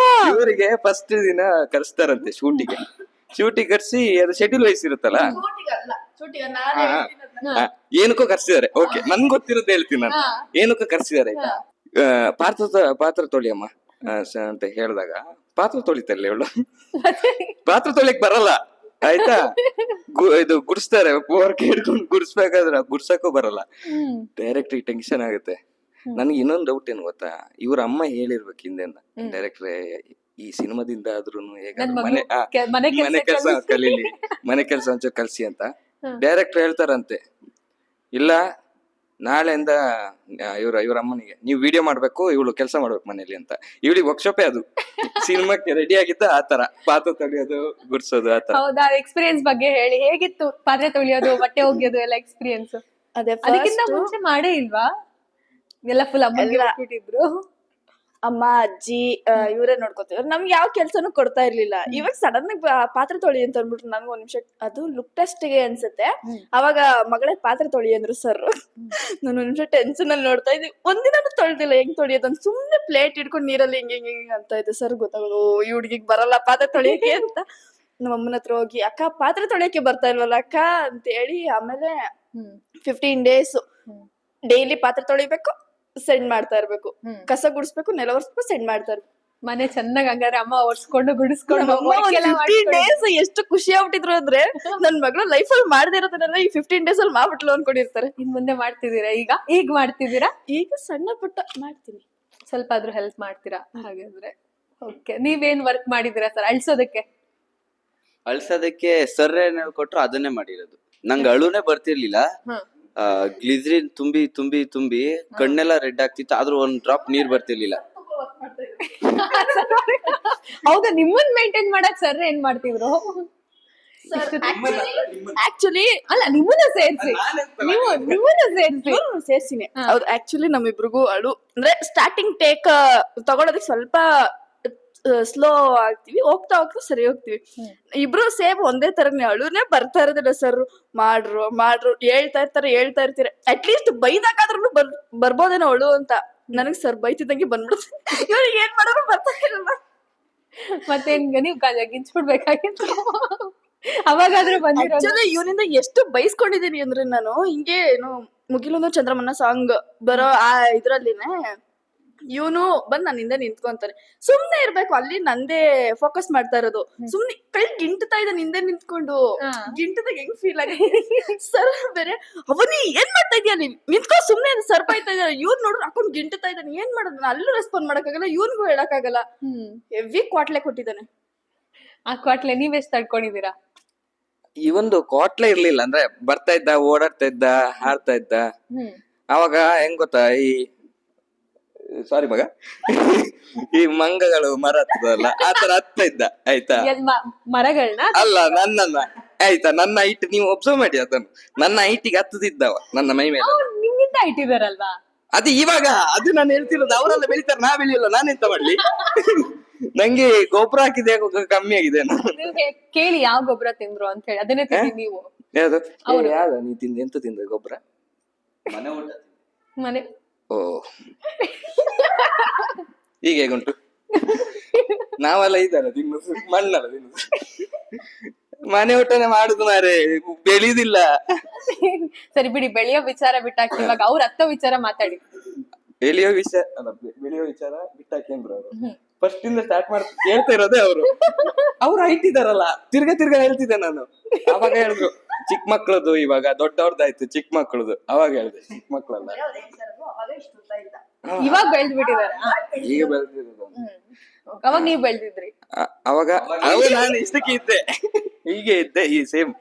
ಇವರಿಗೆ ಫಸ್ಟ್ ದಿನ ಕರ್ಸ್ತಾರಂತೆ ಶೂಟಿಗೆ ಕರ್ಸಿ, ಅದು ಶೆಡ್ಯೂಲ್ ವಹಿಸಿರುತ್ತಲ್ಲ, ಏನಕ್ಕೋ ಕರ್ಸಿದ್ದಾರೆ. ಓಕೆ, ನನ್ಗೆ ಗೊತ್ತಿರೋದು ಹೇಳ್ತೀನಿ ನಾನು. ಏನಕ್ಕೋ ಕರ್ಸಿದ್ದಾರೆ ಆಯ್ತಾ. ಪಾತ್ರ ತೊಳಿಯಮ್ಮ ಅಂತ ಹೇಳಿದಾಗ ಪಾತ್ರ ತೊಳಿತಲ್ಲ ಇವಳು. ಪಾತ್ರ ತೊಳಿಯಕ್ ಬರಲ್ಲ ಆಯ್ತಾ. ಇದು ಗುಡಿಸ್ತಾರೆ, ವರ್ಕ್ ಹಿಡ್ಕೊಂಡು ಗುಡಿಸ್ಬೇಕಾದ್ರೆ ಗುಡ್ಸಕ್ಕೂ ಬರಲ್ಲ. ಡೈರೆಕ್ಟ್ ಟೆನ್ಷನ್ ಆಗುತ್ತೆ. ನನ್ಗೆ ಇನ್ನೊಂದು ಡೌಟ್ ಏನು ಗೊತ್ತಾ, ಇವ್ರ ಅಮ್ಮ ಹೇಳಿರ್ಬೇಕು ಹಿಂದೆಂದ, ಡೈರೆಕ್ಟ್ರೆ ಈ ಸಿನಿಮಾದಿಂದ ಆದ್ರೂ ಮನೆ ಕೆಲಸ ಕಲೀಲಿ, ಮನೆ ಕೆಲಸ ಒಂಚೂರು ಕಲ್ಸಿ ಅಂತ. ಡೈರೆಕ್ಟರ್ ಹೇಳ್ತಾರಂತೆ, ಇಲ್ಲ ನಾಳೆಯಿಂದ ಇವ್ರ ಅಮ್ಮನಿಗೆ ನೀವು ವಿಡಿಯೋ ಮಾಡ್ಬೇಕು, ಇವಳು ಕೆಲಸ ಮಾಡ್ಬೇಕು ಮನೇಲಿ ಅಂತ. ಇವಳಿಗೆ ವರ್ಕ್ಶಾಪೇ ಅದು. ಸಿನಿಮಾಕ್ಕೆ ರೆಡಿ ಆಗಿದ್ದ ಆತರ, ಪಾತ್ರ ತೊಳೆಯೋದು, ಗುಡ್ಸೋದು, ಆತರ. ಹೌದಾ, ಎಕ್ಸ್ಪೀರಿಯನ್ಸ್ ಬಗ್ಗೆ ಹೇಳಿ. ಹೇಗಿತ್ತು ಪಾತ್ರೆ ತೊಳೆಯೋದು, ಬಟ್ಟೆ ಒಗೆಯೋದು ಎಲ್ಲ ಎಕ್ಸ್ಪೀರಿಯನ್ಸ್? ಅದಕ್ಕಿಂತ ಮುಂಚೆ ಮಾಡೇ ಇಲ್ವಾ? ಎಲ್ಲ ಫುಲ್ ಅಮ್ಮಗಿದ್ರು. ಅಮ್ಮ ಅಜ್ಜಿ ಇವರೇ ನೋಡ್ಕೊತಿದ್ರು. ನಮ್ಗೆ ಯಾವ ಕೆಲ್ಸನೂ ಕೊಡ್ತಾ ಇರ್ಲಿಲ್ಲ. ಇವಾಗ ಸಡನ್ ಆಗಿ ಪಾತ್ರೆ ತೊಳಿ ಅಂತ ಅಂದ್ಬಿಟ್ರು. ನನ್ಗೆ ಒಂದ್ ನಿಮಿಷ ಅದು ಲುಕ್ ಟೆಸ್ಟ್ ಗೆ ಅನ್ಸುತ್ತೆ. ಅವಾಗ ಮಗಳೇ ಪಾತ್ರೆ ತೊಳಿ ಅಂದ್ರು ಸರ್. ನಾನು ಒಂದ್ ನಿಮಿಷ ಟೆನ್ಷನ್ ಅಲ್ಲಿ ನೋಡ್ತಾ ಇದ್ವಿ. ಒಂದಿನ ತೊಳ್ದಿಲ್ಲ, ಹೆಂಗ್ ತೊಳಿಯೋದು ಸುಮ್ನೆ ಪ್ಲೇಟ್ ಇಟ್ಕೊಂಡು ನೀರಲ್ಲಿ ಹಿಂಗ್ ಅಂತ ಇದ್ದೆ. ಸರ್ ಗೊತ್ತಾಗೋದು, ಈ ಹುಡ್ಗಿಗ್ ಬರಲ್ಲ ಪಾತ್ರೆ ತೊಳಿಯಕ್ಕೆ ಅಂತ. ನಮ್ಮ ಅಮ್ಮನ ಹತ್ರ ಹೋಗಿ, ಅಕ್ಕ ಪಾತ್ರೆ ತೊಳಿಯಕ್ಕೆ ಬರ್ತಾ ಇಲ್ವಲ್ಲ ಅಕ್ಕ ಅಂತ ಹೇಳಿ, ಆಮೇಲೆ 15 days ಡೈಲಿ ಪಾತ್ರೆ ತೊಳಿಬೇಕು, ಸೆಂಡ್ ಮಾಡ್ತಾ ಇರ್ಬೇಕು, ಕಸ ಗುಡಿಸ್ಬೇಕು, ನೆಲ ಒರೆಸ್ಬೇಕು, ಸೆಂಡ್ ಮಾಡ್ತಾ ಇರ್ಬೇಕು. ಮನೆ ಚೆನ್ನಾಗ್ ಹಂಗಾರೆ ಅಮ್ಮ ಒರ್ಸ್ಕೊಂಡು ಗುಡಿಸ್ಕೊಂಡು 15 days ಎಷ್ಟು ಖುಷಿ ಆಗ್ಬಿಟ್ಟಿದ್ರು ಅಂದ್ರೆ, ನನ್ ಮಗಳು ಲೈಫ್ ಅಲ್ಲಿ ಮಾಡದೇ ಇರೋದನ್ನೆಲ್ಲ ಈ 15 days ಅಲ್ಲಿ ಮಾಡ್ಬಿಟ್ಲು ಅನ್ಕೊಂಡಿರ್ತಾರೆ. ಇನ್ ಮುಂದೆ ಮಾಡ್ತಿದ್ದೀರಾ? ಈಗ ಮಾಡ್ತಿದ್ದೀರಾ? ಈಗ ಸಣ್ಣ ಪುಟ್ಟ ಮಾಡ್ತೀನಿ, ಸ್ವಲ್ಪ ಆದ್ರೂ ಹೆಲ್ಪ್ ಮಾಡ್ತೀರಾ ಹಾಗಾದ್ರೆ? ಓಕೆ, ನೀವೇನ್ ವರ್ಕ್ ಮಾಡಿದೀರಾ ಸರ್ ಅಳ್ಸೋದಕ್ಕೆ? ಸರ್ ಏನ್ ಹೇಳ್ಕೊಟ್ರು ಅದನ್ನೇ ಮಾಡಿರೋದು. ನಂಗೆ ಅಳುನೇ ಬರ್ತಿರ್ಲಿಲ್ಲ. ಗ್ಲಿಸರಿನ್ ತುಂಬಿ ತುಂಬಿ ತುಂಬಿ ಕಣ್ಣೆಲ್ಲ ರೆಡ್ ಆಗ್ತಿತ್ತು, ಆದ್ರೂ ಒಂದ್ ಡ್ರಾಪ್ ನೀರ್ ಬರ್ತಿರ್ಲಿಲ್ಲ. ಹೌದಾ, ನಿಮ್ಮನ್ ಮೇಂಟೈನ್ ಮಾಡಕ್ ಸರ್ ಏನ್ ಮಾಡ್ತಿದ್ರು? ಆಕ್ಚುಲಿ ಅಲ್ಲ, ನಿಮ್ಮನ್ನ ಸೇರ್ಸಿ ಸೇರ್ಸಿನಿ. ಹೌದು, ಆಕ್ಚುಲಿ ನಮ್ಮಿಬ್ರಿಗೂ ಅಳು ಅಂದ್ರೆ ಸ್ಟಾರ್ಟಿಂಗ್ ಟೇಕ್ ತಗೊಳೋದಕ್ಕೆ ಸ್ವಲ್ಪ ಸ್ಲೋ ಆಗ್ತಿವಿ, ಹೋಗ್ತಾ ಹೋಗ್ತಾ ಸರಿ ಹೋಗ್ತಿವಿ. ಇಬ್ರು ಸೇಮ್ ಒಂದೇ ತರನೇ, ಅಳುನೇ ಬರ್ತಾ ಇರೋದಿಲ್ಲ. ಸರ್ ಮಾಡ್ರು ಹೇಳ್ತಾ ಇರ್ತೀರ. ಅಟ್ಲೀಸ್ಟ್ ಬೈದಾಗಾದ್ರೂ ಬರ್ಬೋದೇನೋ ಅಳು ಅಂತ. ನನಗ್ ಸರ್ ಬೈತಿದ್ದಂಗೆ ಬಂದ್ಬಿಡುತ್ತೆ. ಇವ್ರಿಗೆ ಏನ್ ಮಾಡೋರು ಬರ್ತಾ ಇರಲ್ಲ. ಮತ್ತೆ ನೀವು ಗಿಂಚ್ಬಿಡ್ಬೇಕಾಗಿತ್ತು. ಅವಾಗಾದ್ರೂ ಆಕ್ಚುಲಿ ಇವನಿಂದ ಎಷ್ಟು ಬೈಸ್ಕೊಂಡಿದೀನಿ ಅಂದ್ರೆ, ನಾನು ಹಿಂಗೆ ಏನು ಮುಗಿಲೊಂದು ಚಂದ್ರಮನ್ನ ಸಾಂಗ್ ಬರೋ ಆ ಇದ್ರಲ್ಲಿನೇ ಇವನು ಬಂದ್ ನನ್ನ ಹಿಂದೆ ನಿಂತ್ಕೊಂತಾನೆ. ಸುಮ್ನೆ ಇರ್ಬೇಕು, ಅಲ್ಲಿ ನಂದೇ ಫೋಕಸ್ ಮಾಡ್ತಾ ಇರೋದು. ಸುಮ್ನೆ ಕೈ ಗಿಂಟ್ತಾ ಇದ್ದಾನೆ ಹಿಂದೆ ನಿಂತ್ಕೊಂಡು. ಗಿಂಟದಾಗ ಹೆಂಗ್ ಫೀಲ್ ಆಗಿದೆ ಸರ್ ಬೇರೆ. ಅವನಿ ಏನ್ ಮಾಡ್ತಾ ಇದೀಯ ನೀನ್, ನಿಂತ್ಕೊ ಸುಮ್ನೆ ಸರ್ ಬೈತಾ ಇದಾರೆ. ಇವ್ನ್ ನೋಡ್ರು ಹಾಕೊಂಡ್ ಗಿಂಟ್ತಾ ಇದ್ದಾನೆ. ಏನ್ ಮಾಡೋದು, ನಾನು ಅಲ್ಲೂ ರೆಸ್ಪಾಂಡ್ ಮಾಡಕ್ಕಾಗಲ್ಲ, ಇವ್ನಿಗೂ ಹೇಳಕ್ಕಾಗಲ್ಲ. ಹೆವಿ ಕ್ವಾಟ್ಲೆ ಕೊಟ್ಟಿದ್ದಾನೆ. ಆ ಕ್ವಾಟ್ಲೆ ನೀವೆಷ್ಟ್ ತಡ್ಕೊಂಡಿದೀರಾ? ಇವೊಂದು ಕ್ವಾಟ್ಲೆ ಇರ್ಲಿಲ್ಲ, ಅಂದ್ರೆ ಬರ್ತಾ ಇದ್ದ, ಓಡಾಡ್ತಾ ಇದ್ದ, ಹಾಡ್ತಾ ಇದ್ದ. ಅವಾಗ ಹೆಂಗ್ ಗೊತ್ತಾ, ಈ ಸಾರಿ ಮಗ, ಈ ಮಂಗಗಳು ಮರ ಹತ್ತದಲ್ಲ ಆ ತರ ಹತ್ತ ಇದ್ದ ಆಯ್ತಾ. ಮರಗಳನ್ನ ಅಲ್ಲ, ನನ್ನನ್ನ ಆಯ್ತಾ, ನನ್ನ ಹೈಟ್ ನೀವು ಒಬ್ಸರ್ವ್ ಮಾಡಿ ಅದನ್ನು, ನನ್ನ ಹೈಟಿಗೆ ಹತ್ತದಿದ್ದವ ನನ್ನ ಮೈ ಮೇಲೆ. ನಿಮ್ಗಿಂತ ಇಟ್ಟಿದಾರಲ್ವಾ ಅದು ಇವಾಗ, ಅದು ನಾನು ಹೇಳ್ತಿರೋದು. ಅವರೆಲ್ಲ ಬೆಳಿತಾರೆ, ನಾ ಬೆಳೆಯಲ್ಲ, ನಾನೆಂತ ಮಾಡ್ಲಿ? ನಂಗೆ ಗೊಬ್ಬರ ಹಾಕಿದೆ ಕಮ್ಮಿ ಆಗಿದೆ. ಕೇಳಿ ಯಾವ ಗೊಬ್ಬರ ತಿಂದ್ರು ಅಂತ ಹೇಳಿ ಅದನ್ನೇ ತಿಂದಿ ನೀವು. ಯಾವ್ದು ಯಾವ್ದು ನೀ ತಿಂದ, ಎಂತ ತಿಂದ ಗೊಬ್ಬರ? ಮನೆ ಊಟ. ಮನೆ ಓ ಈಗ ಹೇಗುಂಟು? ನಾವೆಲ್ಲ ಇದ್ದಾರ ತಿನ್ನುದು, ಮಣ್ಣಲ್ಲ ತಿನ್ನುದು. ಮನೆ ಊಟನೇ ಮಾಡುದು ಮಾರೆ, ಬೆಳೆಯುದಿಲ್ಲ. ಸರಿ ಬಿಡಿ, ಬೆಳೆಯೋ ವಿಚಾರ ಬಿಟ್ಟಾಕಿ ಇವಾಗ ಅವ್ರ ಹತ್ತೋ ವಿಚಾರ ಮಾತಾಡಿ. ಬೆಳೆಯೋ ವಿಚಾರ ಅಲ್ಲ, ಬೆಳೆಯೋ ವಿಚಾರ ಬಿಟ್ಟಾಕೇಂದ್ರ ಅವರು ಫಸ್ಟ್ ಇಂದ ಸ್ಟಾರ್ಟ್ ಮಾಡ್ ಹೇಳ್ತಾ ಇರೋದೇ ಅವರು. ಅವ್ರು ಹೈಟ್ ಇದಾರಲ್ಲ, ತಿರ್ಗಾ ಹೇಳ್ತಿದ್ದೆ ನಾನು. ಅವಾಗ ಹೇಳಿದ್ರು ಚಿಕ್ಕ ಮಕ್ಳದು, ಇವಾಗ ದೊಡ್ಡವ್ರದ್ದಾಯ್ತು ಚಿಕ್ಕ ಮಕ್ಳದು. ಅವಾಗ ಹೇಳ್ದೆ ಚಿಕ್ಕ ಮಕ್ಳಲ್ಲ, ಇವಾಗ ಬೆಳ್ದ್ ಬಿಟ್ಟಿದಾರ. ಈಗ ಬೆಳೆದಿರೋದು. ಅವಾಗ ನೀವ್ ಬೆಳ್ದಿದ್ರಿ. ಅವಾಗ ನಾನು ಇಷ್ಟಕ್ಕೆ ಇದ್ದೆ, ಹೀಗೆ ಇದ್ದೆ, ಈ ಸೇಮ್.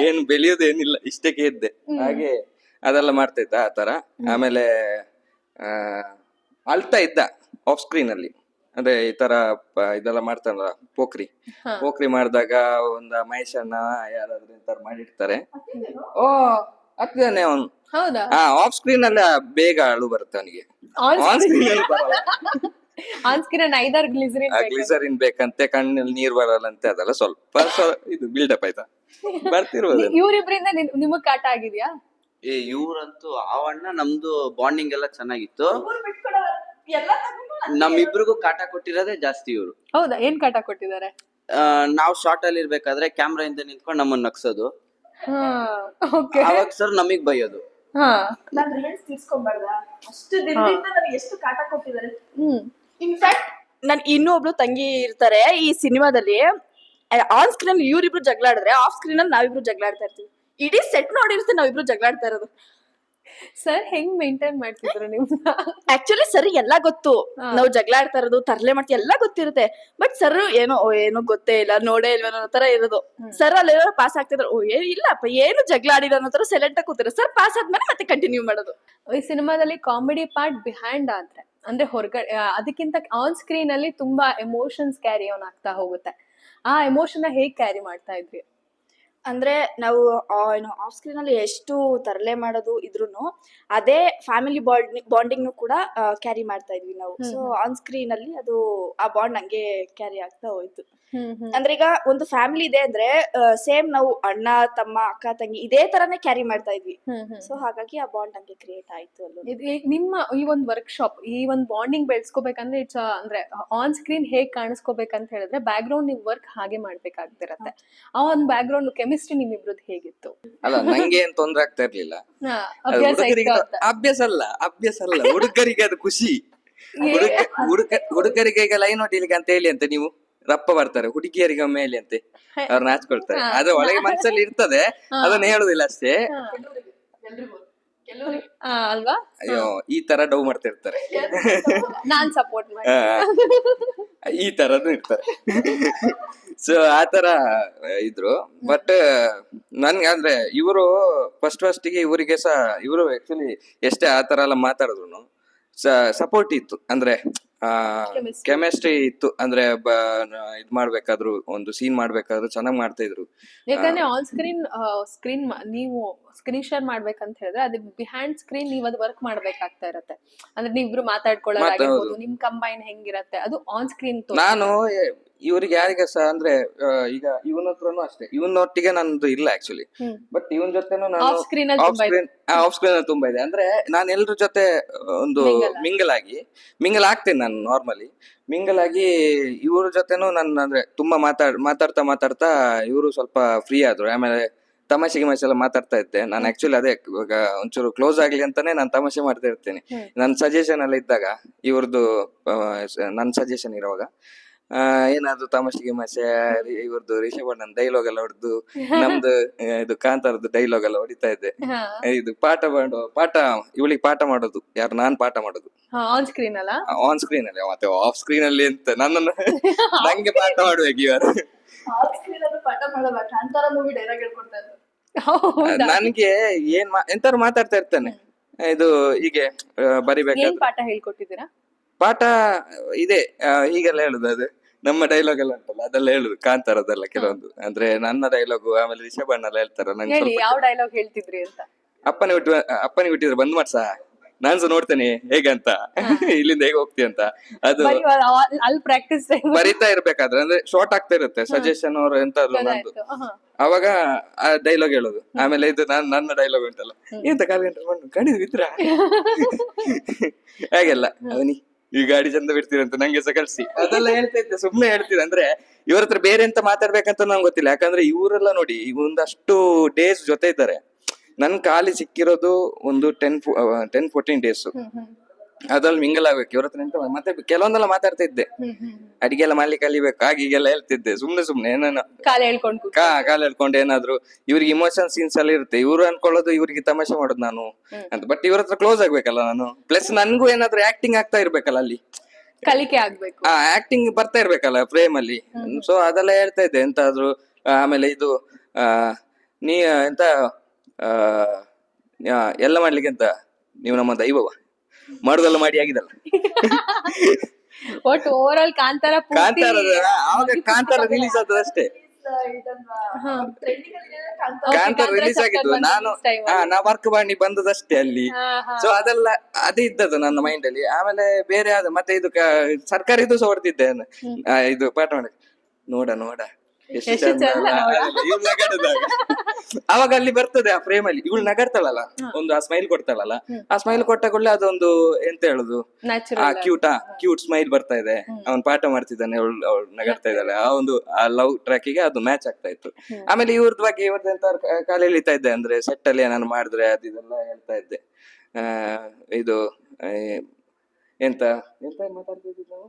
ಏನ್ ಬೆಳೆಯೋದೇನಿಲ್ಲ, ಇಷ್ಟಕ್ಕೆ ಇದ್ದೆ. ಹಾಗೆ ಅದೆಲ್ಲ ಮಾಡ್ತಾ ಇದ್ದ ಆ ತರ. ಆಮೇಲೆ ಅಳ್ತಾ ಇದ್ದ ಆಫ್ ಸ್ಕ್ರೀನ್ ಅಲ್ಲಿ, ಅಂದ್ರೆ ಈ ತರ ಇದೆಲ್ಲ ಮಾಡ್ತಾರಲ್ಲ, ಪೋಖ್ರಿ ಮಾಡಿದಾಗ ಒಂದ ಮಹೇಶ್ ಅಣ್ಣ ಯಾರಾದ್ರೂ ಇಂತರ ಮಾಡಿರ್ತಾರೆ. ಓ ಆಗ್ತಾನೆ ಅವನು. ಹೌದಾ? ಆಫ್ ಸ್ಕ್ರೀನ್ ಅಲ್ಲ ಬೇಗ ಅಳು ಬರುತ್ತೆ ಅವನಿಗೆ, ಆನ್ ಸ್ಕ್ರೀನ್ ಅಲ್ಲಿ ಬರಲ್ಲ. ಆನ್ ಸ್ಕ್ರೀನ್ 5-6 ಗ್ಲಿಸರಿನ್ ಬೇಕಂತೆ, ಕಣ್ಣಲ್ಲಿ ನೀರ್ ಬರಲ್ಲಂತೆ. ಅದೆಲ್ಲ ಸ್ವಲ್ಪ ಇದು ಬಿಲ್ಡಪ್ ಆಯ್ತಾ, ಬರ್ತಿರ್ಬೋದು. ಇವ್ರಿಬ್ರಿಂದ ನಿಮಗ್ ಕಾಟ ಆಗಿದ್ಯಾ? ಇವ್ರಂತೂ ಅಣ್ಣ ನಮ್ದು ಬಾಂಡಿಂಗ್ ಎಲ್ಲ ಚೆನ್ನಾಗಿತ್ತು. ನಮ್ಮಿಬ್ರಿಗೂ ಕಾಟ ಕೊಟ್ಟಿರೋದೇ ಜಾಸ್ತಿ ಇವ್ರು. ಹೌದಾ? ಏನ್ ಕಾಟ ಕೊಟ್ಟಿದ್ದಾರೆ? ನಾವ್ ಶಾರ್ಟ್ ಅಲ್ಲಿ ಇರ್ಬೇಕಾದ್ರೆ ಕ್ಯಾಮ್ರಾ ಇಂದ ನಿಂತ್ಕೊಂಡು ನಮ್ಮನ್ನ ನಗ್ಸೋದು. ಅವಾಗ ಸರ್ ನಮಗ್ ಬೈಯೋದು. ನಾನು ರಿವೆಂಜ್ ತೀರ್ಸ್ಕೊಂಬಾರ್ದ? ಅಷ್ಟು ದಿನದಿಂದ ನನಗೆ ಎಷ್ಟು ಕಾಟ ಕೊಟ್ಟಿದ್ದಾರೆ. ಇನ್ಫ್ಯಾಕ್ಟ್ ನನ್ ಇನ್ನೂ ಒಬ್ಳು ತಂಗಿ ಇರ್ತಾರೆ ಈ ಸಿನಿಮಾದಲ್ಲಿ. ಆನ್ ಸ್ಕ್ರೀನ್ ಇವ್ರಿಬ್ರು ಜಗಳ ಆಡಿದ್ರೆ, ಆಫ್ ಸ್ಕ್ರೀನ್ ಅಲ್ಲಿ ನಾವಿಬ್ರು ಜಗಳ ಆಡ್ತಾ ಇರ್ತೀವಿ. ಇಡೀ ಸೆಟ್ ನೋಡಿರುತ್ತೆ ನಾವಿಬ್ರು ಜಗಳ ಆಡ್ತಾ ಇರೋದು. ಸರ್ ಹೆಂಗ್ ಮೇಂಟೈನ್ ಮಾಡ್ತಿದ್ರು ನೀವು? ಆಕ್ಚುಲಿ ಸರ್ ಎಲ್ಲ ಗೊತ್ತು, ನಾವು ಜಗಳ ಆಡ್ತಾ ಇರೋದು, ತರ್ಲೆ ಮಾಡ್ತೀವಿ, ಎಲ್ಲ ಗೊತ್ತಿರುತ್ತೆ. ಬಟ್ ಸರ್ ಏನೋ ಗೊತ್ತೇ ಇಲ್ಲ, ನೋಡೇ ಇಲ್ವ ಅನ್ನೋ ತರ ಇರೋದು. ಸರ್ ಅಲ್ಲಿ ಪಾಸ್ ಆಗ್ತಿದ್ರು, ಇಲ್ಲಪ್ಪ ಏನು ಜಗಳ ಆಡಿಲ್ಲ ಅನ್ನೋ ತರ ಸೈಲೆಂಟ್ ಆಗಿ ಕೂತಿರೋ. ಸರ್ ಪಾಸ್ ಆದ್ಮೇಲೆ ಮತ್ತೆ ಕಂಟಿನ್ಯೂ ಮಾಡೋದು. ಈ ಸಿನಿಮಾದಲ್ಲಿ ಕಾಮಿಡಿ ಪಾರ್ಟ್ ಬಿಹೈಂಡ್ ಅಂದ್ರೆ ಹೊರಗಡೆ, ಅದಕ್ಕಿಂತ ಆನ್ ಸ್ಕ್ರೀನ್ ಅಲ್ಲಿ ತುಂಬಾ ಎಮೋಷನ್ಸ್ ಕ್ಯಾರಿ ಆನ್ ಆಗ್ತಾ ಹೋಗುತ್ತೆ. ಆ ಎಮೋಷನ್ ಹೇಗ್ ಕ್ಯಾರಿ ಮಾಡ್ತಾ ಇದ್ರಿ? ಅಂದ್ರೆ ನಾವು ಆಫ್ ಸ್ಕ್ರೀನ್ ಅಲ್ಲಿ ಎಷ್ಟು ತರಲೆ ಮಾಡೋದು ಇದ್ರುನು ಅದೇ ಫ್ಯಾಮಿಲಿ ಬಾಂಡಿಂಗ್ ಕೂಡ ಕ್ಯಾರಿ ಮಾಡ್ತಾ ಇದ್ವಿ ನಾವು. ಸೊ ಆನ್ ಸ್ಕ್ರೀನ್ ಅಲ್ಲಿ ಅದು ಆ ಬಾಂಡ್ ಹಂಗೆ ಕ್ಯಾರಿ ಆಗ್ತಾ ಹೋಯ್ತು. ಅಂದ್ರೆ ಈಗ ಒಂದು ಫ್ಯಾಮಿಲಿ ಇದೆ ಅಂದ್ರೆ ಸೇಮ್ ನಾವು ಅಣ್ಣ ತಮ್ಮ ಅಕ್ಕ ತಂಗಿ ಇದೇ ತರಾನೇ ಕ್ಯಾರಿ ಮಾಡ್ತಾ ಇದ್ವಿ. ಸೊ ಹಾಗಾಗಿ ಆ ಬಾಂಡ್ ಹಂಗೆ ಕ್ರಿಯೇಟ್ ಆಯ್ತು. ನಿಮ್ಮ ಈ ಒಂದು ವರ್ಕ್ಶಾಪ್, ಈ ಒಂದು ಬಾಂಡಿಂಗ್ ಬೆಳೆಸ್ಕೋಬೇಕಂದ್ರೆ ಅಂದ್ರೆ ಆನ್ ಸ್ಕ್ರೀನ್ ಹೇಗ್ ಕಾಣಿಸ್ಕೋಬೇಕಂತ ಹೇಳಿದ್ರೆ ಬ್ಯಾಕ್ ಗ್ರೌಂಡ್ ನೀವು ವರ್ಕ್ ಹಾಗೆ ಮಾಡ್ಬೇಕಾಗ್ತಿರತ್ತೆ. ಆ ಒಂದು ಬ್ಯಾಕ್ ಗ್ರೌಂಡ್ ಕೆಮಿಸ್ಟ್ರಿ ನಿಮ್ಮಿಬ್ರದ್ದು ಹೇಗಿತ್ತು? ಅಲ್ಲ, ನಂಗೆ ಏನ್ ತೊಂದ್ರೆ ಆಗ್ತಾ ಇರ್ಲಿಲ್ಲ. ಅಭ್ಯಾಸ ಅಲ್ಲ, ಹುಡುಗರಿಗೆ ಅದು ಖುಷಿ. ಹುಡುಗರಿಗೆ ಈಗ ಲೈನ್ ಹೊಡಿಲಿಕ್ಕೆ ಅಂತ ಹೇಳಿ ಅಂತ ನೀವು ರಪ್ಪ ಬರ್ತಾರೆ, ಹುಡುಗಿಯರಿಗೆ ಮೇಲೆ ಅಂತೆ ಅವ್ರು ನಾಚ್ಕೊಳ್ತಾರೆ. ಅದು ಒಳಗೆ ಮನಸ್ಸಲ್ಲಿ ಇರ್ತದೆ, ಅದನ್ನ ಹೇಳುದಿಲ್ಲ ಅಷ್ಟೇ ಅಲ್ವಾ? ಅಯ್ಯೋ, ಈ ತರ ಡೌ ಮಾಡ್ತಿರ್ತಾರೆ, ನಾನ್ ಸಪೋರ್ಟ್ ಮಾಡಿ ಈ ತರನು ಇರ್ತಾರೆ. ಸೊ ಆ ತರ ಇದ್ರು. ಬಟ್ ನನ್ಗೆ ಅಂದ್ರೆ ಇವರು ಫಸ್ಟ್ ಗೆ ಇವರಿಗೆ ಸಹ ಇವರು ಆಕ್ಚುಲಿ ಎಷ್ಟೇ ಆ ತರ ಎಲ್ಲ ಮಾತಾಡಿದ್ರು ಸಪೋರ್ಟ್ ಇತ್ತು, ಅಂದ್ರೆ ಕೆಮಿಸ್ಟ್ರಿ ಇತ್ತು. ಅಂದ್ರೆ ಇದ್ ಮಾಡ್ಬೇಕಾದ್ರು, ಒಂದು ಸೀನ್ ಮಾಡ್ಬೇಕಾದ್ರು ಚೆನ್ನಾಗ್ ಮಾಡ್ತಾ ಇದ್ರು. ಯಾಕಂದ್ರೆ ಆನ್ ಸ್ಕ್ರೀನ್ ನೀವು ಸ್ಕ್ರೀನ್ ಶೇರ್ ಮಾಡ್ಬೇಕಂತ ಹೇಳಿದ್ರೆ ಅದು ಬಿಹೈಂಡ್ ಸ್ಕ್ರೀನ್ ನೀವು ಅದು ವರ್ಕ್ ಮಾಡ್ಬೇಕಾಗ್ತಾ ಇರತ್ತೆ. ಅಂದ್ರೆ ನೀವಿಬ್ರು ಮಾತಾಡ್ಕೊಳ್ಳೋದಾಗಿರ್ಬೋದು, ನಿಮ್ ಕಂಬೈನ್ ಹೆಂಗಿರತ್ತೆ ಅದು ಆನ್ ಸ್ಕ್ರೀನ್. ನಾನು ಇವ್ರಿಗೆ ಯಾರಿಗೆ ಸಹ ಅಂದ್ರೆ ಈಗ ಇವನ ಹತ್ರನು ಅಷ್ಟೇ, ಇವನೊಟ್ಟಿಗೆ ನಂದು ಇಲ್ಲ ಆಕ್ಚುಲಿ. ಬಟ್ ಇವನ್ ಜೊತೆನೂ ನಾನು ಆಫ್ ಸ್ಕ್ರೀನ್ ಆಫ್ ಸ್ಕ್ರೀನ್ ಅಲ್ಲಿ ತುಂಬಾ ಇದೆ. ಅಂದ್ರೆ ನಾನು ಎಲ್ರ ಜೊತೆ ಒಂದು ಮಿಂಗಲ್ ಆಗ್ತೇನೆ ನಾನು ನಾರ್ಮಲಿ. ಮಿಂಗಲ್ ಆಗಿ ಇವ್ರ ಜೊತೆನೂ ನಾನು ಅಂದ್ರೆ ತುಂಬಾ ಮಾತಾಡ್ತಾ ಇವರು ಸ್ವಲ್ಪ ಫ್ರೀ ಆದ್ರು. ಆಮೇಲೆ ತಮಾಷೆ ಗಿಮಾಷೆ ಎಲ್ಲ ಮಾತಾಡ್ತಾ ಇದ್ದೆ. ನಾನು ಆಕ್ಚುಲಿ ಅದೇ ಇವಾಗ ಒಂಚೂರು ಕ್ಲೋಸ್ ಆಗ್ಲಿ ಅಂತಾನೆ ನಾನು ತಮಾಷೆ ಮಾಡ್ತಾ ಇರ್ತೇನೆ. ನನ್ನ ಸಜೆಷನ್ ಎಲ್ಲ ಇದ್ದಾಗ ಇವ್ರದ್ದು ನನ್ನ ಸಜೆಷನ್ ಇರುವಾಗ ಏನಾದ್ರು ತಮಾಷೆ ಗಿಮಾಷೆ ಇವ್ರದ್ದು ರಿಷಭಣ್ಣನ ಡೈಲಾಗ್ ಎಲ್ಲ ಹೊಡೆದು ನಮ್ದು ಇದು ಕಾಂತಾರದ್ದು ಡೈಲಾಗ್ ಎಲ್ಲ ಹೊಡಿತಾ ಇದ್ದೆ. ಇದು ಪಾಠ ಇವಳಿಗೆ ಪಾಠ ಮಾಡೋದು ಯಾರು, ನಾನ್ ಪಾಠ ಮಾಡೋದು ಆನ್ ಸ್ಕ್ರೀನ್ ಅಲ್ಲ, ಆನ್ ಸ್ಕ್ರೀನ್ ಅಲ್ಲಿ, ಮತ್ತೆ ಆಫ್ ಸ್ಕ್ರೀನ್ ಅಲ್ಲಿ ಅಂತ ನನ್ನನ್ನು ನಂಗೆ ಪಾಠ ಮಾಡ್ಬೇಕು ಇವರು. ಪಾಠ ಮಾಡಲ್ಲ, ಕಾಂತಾರ ಮೂವಿ ಡೈಲಾಗ್ ಹೇಳ್ಕೊಡ್ತಾ ಇದ್ರು. ನನ್ಗೆ ಎಂತಾರು ಮಾತಾಡ್ತಾ ಇರ್ತಾನೆ. ಇದು ಹೀಗೆ ಏನ್ ಬರಿಬೇಕಾದ್ರೆ ಪಾಠ ಹೇಳ್ಕೊಟ್ಟಿದ್ದೀರಾ? ಪಾಠ ಇದೆ ಹೀಗೆಲ್ಲ ಹೇಳುದು, ಅದು ನಮ್ಮ ಡೈಲಾಗ್ ಎಲ್ಲ ಉಂಟಲ್ಲ ಅದೆಲ್ಲ ಹೇಳುದು, ಕಾಂತಾರದೆಲ್ಲ ಕೆಲವೊಂದು. ಅಂದ್ರೆ ನನ್ನ ಡೈಲಾಗು ಆಮೇಲೆ ರಿಷಭಣ್ಣ ಎಲ್ಲ ಹೇಳ್ತಾರ. ನಂಗೆ ಹೇಳಿ, ಸ್ವಲ್ಪ ಯಾವ ಡೈಲಾಗ್ ಹೇಳ್ತಿದ್ರಿ ಅಂತ. ಅಪ್ಪನಿಗೆ ಬಿಟ್ಟಿದ್ರೆ ಬಂದ್ ಮಾಡ್ಸ, ನಾನ್ಸ ನೋಡ್ತೇನೆ ಹೇಗಂತ, ಇಲ್ಲಿಂದ ಹೇಗೆ ಹೋಗ್ತಿ ಅಂತ. ಅದು ಅಲ್ಲಿ ಪ್ರಾಕ್ಟೀಸ್ ಬರಿತಾ ಇರ್ಬೇಕಾದ್ರೆ ಅಂದ್ರೆ ಶಾರ್ಟ್ ಆಗ್ತಾ ಇರುತ್ತೆ ಸಜೆಷನ್ ಅವ್ರು ಎಂತಾದ್ರು ನಂದು, ಅವಾಗ ಆ ಡೈಲಾಗ್ ಹೇಳೋದು. ಆಮೇಲೆ ಇದು ನನ್ನ ಡೈಲಾಗ್ ಉಂಟಲ್ಲ, ಎಂತ ಕಾಲ ಕಣಿದು ಬಿದ್ರ ಹಾಗೆಲ್ಲ, ಅವನಿ ಈ ಗಾಡಿ ಚಂದ ಬಿಡ್ತೀರಂತ ನಂಗೆ ಸಹ ಕಳ್ಸಿ ಅದೆಲ್ಲ ಹೇಳ್ತಾ ಇದ್ದೆ. ಸುಮ್ನೆ ಹೇಳ್ತಿದ್ದೆ. ಅಂದ್ರೆ ಇವ್ರ ಹತ್ರ ಬೇರೆ ಎಂತ ಮಾತಾಡ್ಬೇಕಂತ ನಂಗೆ ಗೊತ್ತಿಲ್ಲ. ಯಾಕಂದ್ರೆ ಇವರೆಲ್ಲ ನೋಡಿ ಈಗ ಒಂದಷ್ಟು ಡೇಸ್ ಜೊತೆ ಇದ್ದಾರೆ. ನನ್ ಖಾಲಿ ಸಿಕ್ಕಿರೋದು ಒಂದು 10-14 ಡೇಸ್. ಅದ್ರಲ್ಲಿ ಮಿಂಗಲ್ ಆಗ್ಬೇಕು ಇವ್ರ ಹತ್ರ ಎಂತ. ಮತ್ತೆ ಕೆಲವೊಂದೆಲ್ಲ ಮಾತಾಡ್ತಾ ಇದ್ದೆ, ಅಡಿಗೆ ಎಲ್ಲ ಮಾಡ್ಲಿಕ್ಕೆ ಕಲಿಬೇಕು ಹಾಗೆ ಹೀಗೆಲ್ಲ ಹೇಳ್ತಿದ್ದೆ. ಸುಮ್ನೆ ಏನೇನೋ ಕಾಲ ಹೇಳ್ಕೊಂಡು ಕಾಲ ಹೇಳ್ಕೊಂಡು ಏನಾದ್ರು ಇವ್ರಿಗೆ ಇಮೋಷನ್ ಸೀನ್ಸ್ ಎಲ್ಲ ಇರುತ್ತೆ. ಇವ್ರು ಅನ್ಕೊಳ್ಳೋದು ಇವ್ರಿಗೆ ತಮಾಷೆ ಮಾಡೋದು ನಾನು ಅಂತ. ಬಟ್ ಇವ್ರ ಹತ್ರ ಕ್ಲೋಸ್ ಆಗ್ಬೇಕಲ್ಲ ನಾನು. ಪ್ಲಸ್ ನನ್ಗೂ ಏನಾದ್ರು ಆಕ್ಟಿಂಗ್ ಆಗ್ತಾ ಇರ್ಬೇಕಲ್ಲ ಅಲ್ಲಿ, ಕಲಿಕೆ ಆಗ್ಬೇಕು, ಆಕ್ಟಿಂಗ್ ಬರ್ತಾ ಇರ್ಬೇಕಲ್ಲ ಫ್ರೇಮ್ ಅಲ್ಲಿ. ಸೊ ಅದೆಲ್ಲ ಹೇಳ್ತಾ ಇದ್ದೆ ಎಂತಾದ್ರು. ಆಮೇಲೆ ಇದು ನೀ ಎಂತ ಎಲ್ಲ ಮಾಡ್ಲಿಕ್ಕೆ ಅಂತ ನೀವು ನಮ್ಮ ದೈವವ, ಮಾಡುದೆಲ್ಲ ಮಾಡಿ ಆಗಿದಲ್ಲ. ಒಟ್ಟು ಓವರ್ ಆಲ್ ಕಾಂತಾರ ಆವಾಗ ಕಾಂತಾರ ರಿಲೀಸ್ ಆದದ್ದು ಅಷ್ಟೇ. ಕಾಂತಾರ ರಿಲೀಸ್ ಆಗಿದ್ದು ನಾ ವರ್ಕ್ ಮಾಡಿ ಬಂದದಷ್ಟೇ ಅಲ್ಲಿ. ಸೊ ಅದೆಲ್ಲ ಅದೇ ಇದ್ದದ್ದು ನನ್ನ ಮೈಂಡ್ ಅಲ್ಲಿ. ಆಮೇಲೆ ಬೇರೆ ಮತ್ತೆ ಇದು ಸರ್ಕಾರಿದು ಸಹ ಹೊಡ್ತಿದ್ದೆ ಇದು ಪಾಠ ಮಾಡಕ್ಕೆ. ನೋಡ ಎಷ್ಟು ಚಂದ ಇವ್ಳು ನಗಾಡುದಾಗ ಅವಾಗ ಅಲ್ಲಿ ಬರ್ತದೆ ಆ ಫ್ರೇಮ್ ಅಲ್ಲಿ ಇವಳು ನಗಾಡ್ತಾಳಲ್ಲ, ಒಂದು ಆ ಸ್ಮೈಲ್ ಕೊಡ್ತಾಳಲ್ಲ, ಆ ಸ್ಮೈಲ್ ಕೊಟ್ಟಾಗಲೇ ಅದೊಂದು ಎಂತ ಹೇಳುದು, ಕ್ಯೂಟ್ ಸ್ಮೈಲ್ ಬರ್ತಾ ಇದೆ. ಅವನ್ ಪಾಠ ಮಾಡ್ತಿದ್ದಾನೆ, ಅವಳು ನಗಾಡ್ತಾ ಇದ್ದಾಳೆ. ಆ ಒಂದು ಆ ಲವ್ ಟ್ರ್ಯಾಕಿಗೆ ಅದು ಮ್ಯಾಚ್ ಆಗ್ತಾ ಇತ್ತು. ಆಮೇಲೆ ಇವ್ರದ್ ಬಗ್ಗೆ ಇವ್ರದ್ದು ಎಂತ ಕಾಲ ಎಳಿತಾ ಇದ್ದೆ. ಅಂದ್ರೆ ಸೆಟ್ ಅಲ್ಲಿ ಏನಾದ್ರು ಮಾಡಿದ್ರೆ ಅದೆಲ್ಲ ಹೇಳ್ತಾ ಇದ್ದೆ. ಇದು ಎಂತ ಮಾತಾಡ್ತಿದ್ವಿ ನಾವು,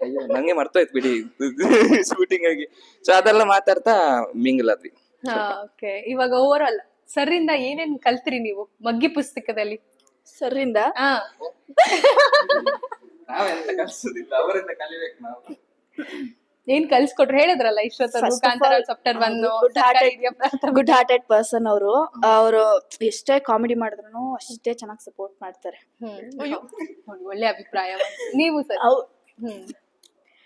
ಅಯ್ಯೋ ನಂಗೆ ಮರ್ತೋಯ್ತು ಬಿಡಿ ಶೂಟಿಂಗ್ ಆಗಿ. ಸೊ ಅದೆಲ್ಲ ಮಾತಾಡ್ತಾ ಮಿಂಗಲ್ ಆದ್ವಿ. ಇವಾಗ ಓವರ್ ಆಲ್ ಸರ್ ಇಂದ ಏನೇನ್ ಕಲ್ತ್ರಿ ನೀವು ಮಗ್ಗಿ ಪುಸ್ತಕದಲ್ಲಿ? ಸರಿಂದ ನಾವೆಂತ ಕಲ್ಸುದಿಲ್ಲ, ಅವರಿಂದ ಕಲಿಬೇಕು ನಾವು. ಏನ್ ಕಲ್ಸ್ಕೊಟ್ರು ಹೇಳಿದ್ರಲ್ಲ ಇಷ್ಟೊತ್ತರು, Kantara chapter 1 good hearted person ಅವರು. ಅವರು ಎಷ್ಟೇ ಕಾಮಿಡಿ ಮಾಡಿದ್ರು ಅಷ್ಟೇ ಚೆನ್ನಾಗಿ ಸಪೋರ್ಟ್ ಮಾಡ್ತಾರೆ. ಒಳ್ಳೆ ಅಭಿಪ್ರಾಯ. ನೀವು ಸರ್?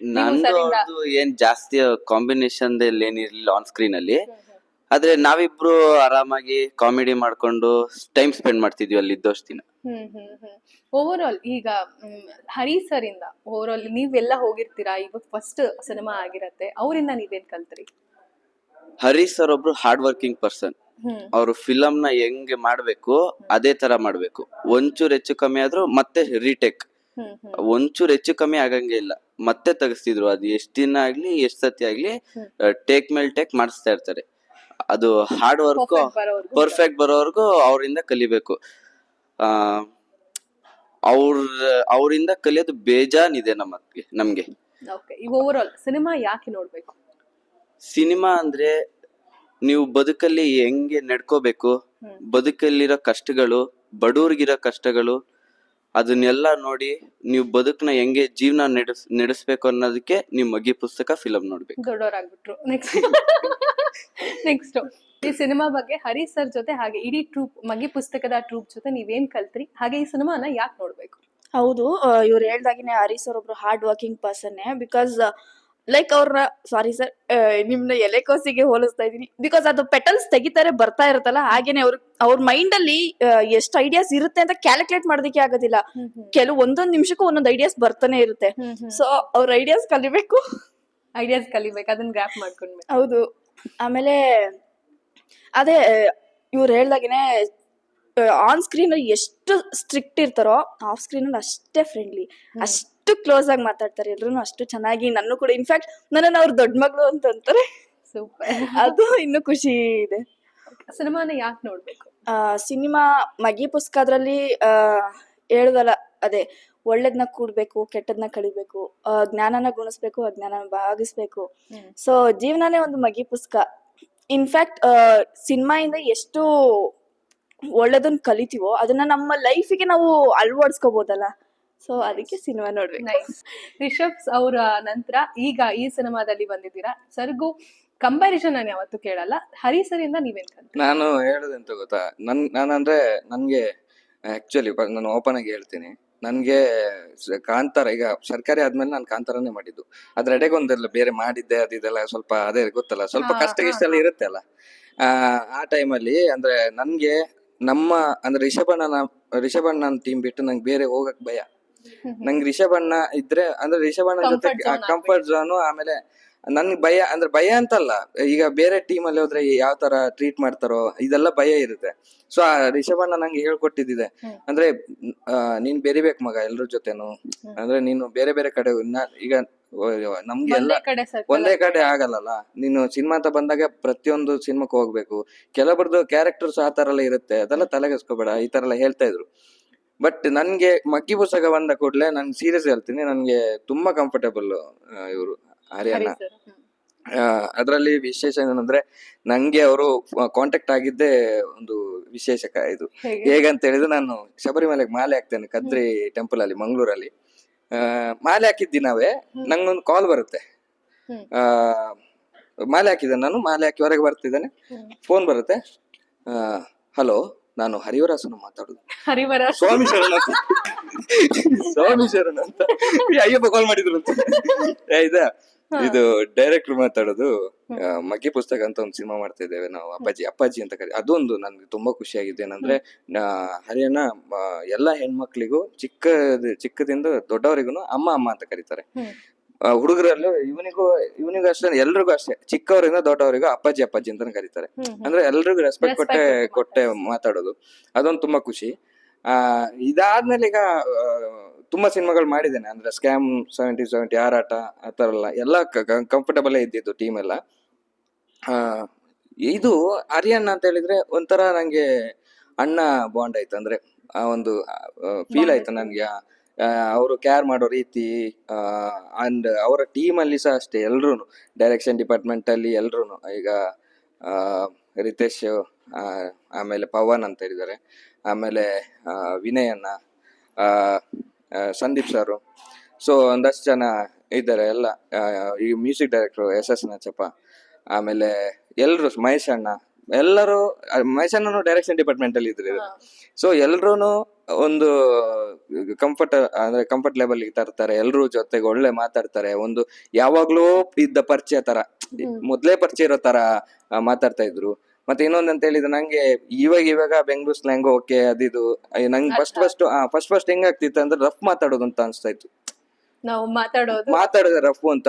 ನಂದು ಏನ್ ಜಾಸ್ತಿ ಕಾಂಬಿನೇಷನ್ ಏನಿರ್ಲಿಲ್ಲ ಆನ್ ಸ್ಕ್ರೀನ್ ಅಲ್ಲಿ. ಆದ್ರೆ ನಾವಿಬ್ರು ಆರಾಮಾಗಿ ಕಾಮಿಡಿ ಮಾಡ್ಕೊಂಡು ಟೈಮ್ ಸ್ಪೆಂಡ್ ಮಾಡ್ತಿದ್ವಿ ಅಲ್ಲಿ ಇದ್ದಷ್ಟು ದಿನ. ಓವರ್ ಆಲ್ ಈಗ ಹರಿ ಸರ್ ಇಂದ ಓವರ್ ಆಲ್ ನೀವೆಲ್ಲ ಹೋಗಿರ್ತೀರಾ, ಈಗ ಫಸ್ಟ್ ಸಿನಿಮಾ ಆಗಿರತ್ತೆ, ಅವರಿಂದ ನೀವೇನ್ ಕಲ್ತ್ರಿ? ಹರಿ ಸರ್ ಒಬ್ರು ಹಾರ್ಡ್ ವರ್ಕಿಂಗ್ ಪರ್ಸನ್. ಅವರು ಫಿಲಮ್ ನ ಹೆಂಗೆ ಮಾಡ್ಬೇಕು ಅದೇ ತರ ಮಾಡ್ಬೇಕು. ಒಂಚೂರು ಹೆಚ್ಚು ಕಮ್ಮಿ ಆದ್ರೂ ಮತ್ತೆ ರೀಟೇಕ್, ಒಂಚೂರು ಹೆಚ್ಚು ಕಮ್ಮಿ ಆಗಂಗೆ ಇಲ್ಲ, ಮತ್ತೆ ತೆಗಿಸ್ತಿದ್ರು. ಅದು ಎಷ್ಟ್ ದಿನ ಆಗ್ಲಿ ಎಷ್ಟ್ ಸತಿ ಆಗ್ಲಿ ಟೇಕ್ ಮೇಲ್ ಟೇಕ್ ಮಾಡಿಸ್ತಾ ಇರ್ತಾರೆ. ಅದು ಹಾರ್ಡ್ ವರ್ಕ್ ಪರ್ಫೆಕ್ಟ್ ಬರೋವರೆಗೂ ಅವರಿಂದ ಕಲಿಬೇಕು. ಅವರಿಂದ ಕಲಿಯೋದು ಬೇಜಾನಿದೆ ನಮ್ಗೆ. ಓವರ್ ಆಲ್ ಸಿನಿಮಾ ಯಾಕೆ ನೋಡ್ಬೇಕು? ಸಿನಿಮಾ ಅಂದ್ರೆ ನೀವು ಬದುಕಲ್ಲಿ ಹೆಂಗೆ ನಡ್ಕೋಬೇಕು, ಬದುಕಲ್ಲಿರೋ ಕಷ್ಟಗಳು, ಬಡವ್ರಿಗಿರೋ ಕಷ್ಟಗಳು, ಅದನ್ನೆಲ್ಲ ನೋಡಿ ನೀವು ಬದುಕನ್ನ ಹೆಂಗೆ ಜೀವನ ನಡೆಸ್ಬೇಕು ಅನ್ನೋದಕ್ಕೆ ನೀವು ಮಗ್ಗಿ ಪುಸ್ತಕ ಫಿಲಮ್ ನೋಡ್ಬೇಕು. ದೊಡ್ಡವರಾಗ್ಬಿಟ್ರು. ನೆಕ್ಸ್ಟ್ ಈ ಸಿನಿಮಾ ಬಗ್ಗೆ ಹರಿ ಸರ್ ಜೊತೆ ಹಾಗೆ ಇಡೀ ಟ್ರೂಪ್ ಮಗ್ಗಿ ಪುಸ್ತಕದ ಟ್ರೂಪ್ ಜೊತೆ ನೀವೇನ್ ಕಲ್ತ್ರಿ, ಹಾಗೆ ಈ ಸಿನಿಮಾನ ಯಾಕೆ ನೋಡ್ಬೇಕು? ಹೌದು, ಇವ್ರು ಹೇಳ್ದಾಗಿನೇ ಹರಿ ಸರ್ ಒಬ್ರು hard working person. Because like ಅವ್ರನ್ನ, ಸಾರಿ ಸರ್ ನಿಮ್ನ ಎಲೆಕೋಸಿಗೆ ಹೋಲಿಸ್ತಾ ಇದೀನಿ, ಬಿಕಾಸ್ ಅದು ಪೆಟಲ್ಸ್ ತೆಗಿತಾರೆ ಬರ್ತಾ ಇರುತ್ತಲ್ಲ, ಹಾಗೇನೆ ಅವ್ರ ಮೈಂಡ್ ಅಲ್ಲಿ ಎಷ್ಟು ಐಡಿಯಾಸ್ ಇರುತ್ತೆ ಅಂತ ಕ್ಯಾಲ್ಕುಲೇಟ್ ಮಾಡೋದಕ್ಕೆ ಆಗೋದಿಲ್ಲ. ಕೆಲವು ಒಂದೊಂದ್ ನಿಮಿಷಕ್ಕೂ ಒಂದೊಂದು ಐಡಿಯಾಸ್ ಬರ್ತಾನೆ ಇರುತ್ತೆ. ಸೊ ಅವ್ರ ಐಡಿಯಾಸ್ ಕಲಿಬೇಕು, ಅದನ್ನ ಗ್ರಾಪ್ ಮಾಡ್ಕೊಂಡ್ಬೇಕು. ಹೌದು. ಆಮೇಲೆ ಅದೇ ಇವ್ರು ಹೇಳ್ದಾಗೇನೆ ಆನ್ ಸ್ಕ್ರೀನ್ ಎಷ್ಟು ಸ್ಟ್ರಿಕ್ಟ್ ಇರ್ತಾರೋ ಆಫ್ ಸ್ಕ್ರೀನ್ ಅಲ್ಲಿ ಅಷ್ಟೇ ಫ್ರೆಂಡ್ಲಿ, ಅಷ್ಟು ಕ್ಲೋಸ್ ಆಗಿ ಮಾತಾಡ್ತಾರೆ ಎಲ್ರು ಅಷ್ಟು ಚೆನ್ನಾಗಿ. ನನ್ನ ಕೂಡ ಇನ್ಫ್ಯಾಕ್ಟ್ ನನ್ನ ಅವ್ರ ದೊಡ್ಡ ಮಗಳು ಅಂತ ಅಂತಾರೆ. ಸೂಪರ್. ಅದು ಇನ್ನು ಖುಷಿ ಇದೆ. ಸಿನಿಮಾನ ಯಾಕೆ ನೋಡ್ಬೇಕು? ಸಿನಿಮಾ ಮಗಿ ಪುಸ್ತಕದ್ರಲ್ಲಿ ಹೇಳ್ದಲ್ಲ, ಅದೇ ಒಳ್ಳೇದ್ನ ಕೂಡ್ಬೇಕು, ಕೆಟ್ಟದ್ನ ಕಳಿಬೇಕು, ಜ್ಞಾನನ ಗುಣಿಸ್ಬೇಕು, ಅಜ್ಞಾನ ಭಾಗಿಸ್ಬೇಕು. ಸೊ ಜೀವನನೇ ಒಂದು ಮಗಿ ಪುಸ್ತಕ. ಇನ್ಫ್ಯಾಕ್ಟ್ ಸಿನಿಮಾಯಿಂದ ಎಷ್ಟು ಒಳ್ಳೇದನ್ನ ಕಲಿತೀವೋ ಅದನ್ನ ನಮ್ಮ ಲೈಫಿಗೆ ನಾವು ಅಳವಡಿಸ್ಕೋಬಹುದಲ್ಲ. ಸೊ ಅದಕ್ಕೆ ಸಿನಿಮಾ ನೋಡ್ಬೇಕು. ನೈಸ್. ರಿಷಬ್ ಅವರ ನಂತರ ಈಗ ಈ ಸಿನಿಮಾದಲ್ಲಿ ಬಂದಿದ್ದೀರಾ. ಸರ್ಗೂ ಕಂಪ್ಯಾರಿಸನ್ ನಾನು ಯಾವತ್ತೂ ಕೇಳಲ್ಲ. ಹರಿ ಸರ್ ಇಂದ ನೀವೇನ್ ಕಲ್ತ್ರಿ? ನಾನು ಹೇಳೋದೆಂತ ಗೊತ್ತಾ, ನಾನಂದ್ರೆ ನನ್ಗೆ ಆಕ್ಚುಲಿ ನಾನು ಓಪನ್ ಆಗಿ ಹೇಳ್ತೀನಿ, ನನ್ಗೆ ಕಾಂತಾರ ಈಗ ಸರ್ಕಾರಿ ಆದ್ಮೇಲೆ ನಾನು ಕಾಂತಾರನೇ ಮಾಡಿದ್ದು. ಅದ್ರ ಎಡೆಗೊಂದೆಲ್ಲ ಬೇರೆ ಮಾಡಿದ್ದೆ, ಅದೆಲ್ಲ ಸ್ವಲ್ಪ ಅದೇ ಗೊತ್ತಲ್ಲ, ಸ್ವಲ್ಪ ಕಷ್ಟ ಗಿಷ್ಟ ಎಲ್ಲ ಇರುತ್ತೆ ಅಲ್ಲ. ಆ ಟೈಮಲ್ಲಿ ಅಂದ್ರೆ ನನ್ಗೆ ನಮ್ಮ ಅಂದ್ರೆ ರಿಷಭಣ್ಣನ ಟೀಮ್ ಬಿಟ್ಟು ನಂಗೆ ಬೇರೆ ಹೋಗಕ್ ಭಯ. ನಂಗೆ ರಿಷಭಣ್ಣ ಇದ್ರೆ ಅಂದ್ರೆ ರಿಷಭಣ್ಣನ ಜೊತೆ ಕಂಫರ್ಟ್ ಝೋನ್. ಆಮೇಲೆ ನನ್ಗೆ ಭಯ ಅಂದ್ರೆ ಭಯ ಅಂತಲ್ಲ, ಈಗ ಬೇರೆ ಟೀಮ್ ಅಲ್ಲಿ ಹೋದ್ರೆ ಯಾವ ತರ ಟ್ರೀಟ್ ಮಾಡ್ತಾರೋ ಇದೆಲ್ಲ ಭಯ ಇರುತ್ತೆ. ಸೊ ಆ ರಿಷಭಣ್ಣ ನಂಗೆ ಹೇಳ್ಕೊಟ್ಟಿದ್ದಿದೆ, ಅಂದ್ರೆ ನೀನ್ ಬೆರಿಬೇಕು ಮಗ ಎಲ್ರ ಜೊತೆನು, ಅಂದ್ರೆ ನೀನು ಬೇರೆ ಬೇರೆ ಕಡೆ ಈಗ ನಮ್ಗೆ ಎಲ್ಲ ಒಂದೇ ಕಡೆ ಆಗಲ್ಲ. ನೀನು ಸಿನಿಮಾ ಅಂತ ಬಂದಾಗ ಪ್ರತಿಯೊಂದು ಸಿನಿಮಾಕ್ಕೆ ಹೋಗ್ಬೇಕು. ಕೆಲವರದ್ದು ಕ್ಯಾರೆಕ್ಟರ್ಸ್ ಆ ತರ ಎಲ್ಲ ಇರುತ್ತೆ, ಅದೆಲ್ಲ ತಲೆಗೆಸ್ಕೋಬೇಡ ಈ ತರ ಎಲ್ಲ ಹೇಳ್ತಾ ಇದ್ರು. ಬಟ್ ನನ್ಗೆ ಮಗ್ಗಿ ಪುಸ್ತಕ ಬಂದ ಕೂಡ್ಲೆ ನನ್ ಸೀರಿಯಸ್ ಹೇಳ್ತೀನಿ, ನನ್ಗೆ ತುಂಬಾ ಕಂಫರ್ಟಬಲ್ ಇವರು ಆರ್ಯಣ್ಣ. ಅದರಲ್ಲಿ ವಿಶೇಷ ಏನಂದ್ರೆ ನಂಗೆ ಅವರು ಕಾಂಟ್ಯಾಕ್ಟ್ ಆಗಿದ್ದೆ ಒಂದು ವಿಶೇಷಕ. ಇದು ಹೇಗಂತ ಹೇಳಿದ್ರೆ, ನಾನು ಶಬರಿಮಲೆಗೆ ಮಾಲೆ ಹಾಕ್ತೇನೆ ಕದ್ರಿ ಟೆಂಪಲ್ ಅಲ್ಲಿ ಮಂಗ್ಳೂರಲ್ಲಿ. ಮಾಲೆ ಹಾಕಿದ ದಿನವೇ ನಂಗೊಂದು ಕಾಲ್ ಬರುತ್ತೆ. ಮಾಲೆ ಹಾಕಿದ್ದೇನೆ ನಾನು, ಮಾಲೆ ಹಾಕಿ ಹೊರಗೆ ಬರ್ತಿದ್ದೇನೆ, ಫೋನ್ ಬರುತ್ತೆ. ಹಲೋ, ನಾನು ಹರಿವರಾಸನ ಮಾತಾಡುದು, ಸ್ವಾಮಿ ಶರಣ ಅಂತ. ಸ್ವಾಮಿ ಶರಣ ಅಂತ ಅಯ್ಯಪ್ಪ ಕಾಲ್ ಮಾಡಿದ್ರು ಅಂತ. ಆಯ್ತಾ, ಇದು ಡೈರೆಕ್ಟರ್ ಮಾತಾಡೋದು. ಮಗ್ಗಿ ಪುಸ್ತಕ ಅಂತ ಒಂದು ಸಿನಿಮಾ ಮಾಡ್ತಾ ಇದ್ದೇವೆ ನಾವು, ಅಪ್ಪಾಜಿ ಅಂತ ಕರಿ. ಅದೊಂದು ನನ್ಗೆ ತುಂಬಾ ಖುಷಿ ಆಗಿದೆ. ಏನಂದ್ರೆ ಹರಿಯಣ್ಣ ಎಲ್ಲಾ ಹೆಣ್ಮಕ್ಳಿಗೂ ಚಿಕ್ಕದಿಂದ ದೊಡ್ಡವರಿಗೂ ಅಮ್ಮ ಅಮ್ಮ ಅಂತ ಕರೀತಾರೆ. ಹುಡುಗರಲ್ಲೂ ಇವನಿಗೂ ಅಷ್ಟೇ, ಎಲ್ರಿಗೂ ಅಷ್ಟೇ, ಚಿಕ್ಕವರಿಂದ ದೊಡ್ಡವರಿಗೂ ಅಪ್ಪಾಜಿ ಅಪ್ಪಾಜಿ ಅಂತಾನೆ ಕರೀತಾರೆ. ಅಂದ್ರೆ ಎಲ್ರಿಗೂ ರೆಸ್ಪೆಕ್ಟ್ ಕೊಟ್ಟೆ ಮಾತಾಡೋದು. ಅದೊಂದು ತುಂಬಾ ಖುಷಿ. ಇದಾದ್ಮೇಲೆ ಈಗ ತುಂಬಾ ಸಿನಿಮಾಗಳು ಮಾಡಿದ್ದೇನೆ. ಅಂದ್ರೆ ಸ್ಕ್ಯಾಮ್ 70 ಆರಾಟ ಆ ತರ ಎಲ್ಲ ಕಂಫರ್ಟಬಲ್ ಇದ್ದಿದ್ದು ಟೀಮ್ ಎಲ್ಲ. ಇದು ಹರಿಯಣ್ಣ ಅಂತ ಹೇಳಿದ್ರೆ ಒಂಥರ ನಂಗೆ ಅಣ್ಣ ಬಾಂಡ್ ಆಯ್ತು. ಅಂದ್ರೆ ಆ ಒಂದು ಫೀಲ್ ಆಯ್ತು ನನ್ಗೆ. ಅವರು ಕೇರ್ ಮಾಡೋ ರೀತಿ, ಅಂಡ್ ಅವರ ಟೀಮ್ ಅಲ್ಲಿ ಸಹ ಅಷ್ಟೇ, ಎಲ್ರು ಡೈರೆಕ್ಷನ್ ಡಿಪಾರ್ಟ್ಮೆಂಟ್ ಅಲ್ಲಿ ಎಲ್ರು. ಈಗ ರಿತೇಶ್, ಆಮೇಲೆ ಪವನ್ ಅಂತ ಹೇಳಿದ್ದಾರೆ, ಆಮೇಲೆ ವಿನಯ್ ಅಣ್ಣ, ಸಂದೀಪ್ ಸರ್. ಸೊ ಒಂದಷ್ಟು ಜನ ಇದ್ದಾರೆ ಎಲ್ಲ. ಈ ಮ್ಯೂಸಿಕ್ ಡೈರೆಕ್ಟರ್ SS ನಾಚಪ್ಪ, ಆಮೇಲೆ ಎಲ್ರು ಮಹೇಶ್ ಅಣ್ಣ, ಎಲ್ಲರೂ ಮಹೇಶ್ ಅಣ್ಣನು ಡೈರೆಕ್ಷನ್ ಡಿಪಾರ್ಟ್ಮೆಂಟ್ ಅಲ್ಲಿ ಇದ್ರು. ಸೊ ಎಲ್ರೂನು ಒಂದು ಕಂಫರ್ಟ್ ಲೆವೆಲ್ ತರ್ತಾರೆ. ಎಲ್ರೂ ಜೊತೆಗೆ ಒಳ್ಳೆ ಮಾತಾಡ್ತಾರೆ. ಒಂದು ಯಾವಾಗ್ಲೂ ಇದ್ದ ಪರಿಚಯ ತರ, ಮೊದ್ಲೇ ಪರಿಚಯ ಇರೋ ತರ ಮಾತಾಡ್ತಾ ಇದ್ರು. ಮತ್ತೆ ಇನ್ನೊಂದ್ ಅಂತ ಹೇಳಿದ್ರೆ, ನಂಗೆ ಇವಾಗ ಬೆಂಗಳೂರು ಸ್ಲ್ಯಾಂಗ್ ಓಕೆ ಅದಿದು ನಂಗೆ ಫಸ್ಟ್ ಹೆಂಗಾಗ್ತಿತ್ತು ಅಂದ್ರೆ ರಫ್ ಮಾತಾಡೋದು ಅಂತ ಅನ್ಸ್ತಾ ಇತ್ತು. ನಾವು ಮಾತಾಡೋದು ರಫ್ ಅಂತ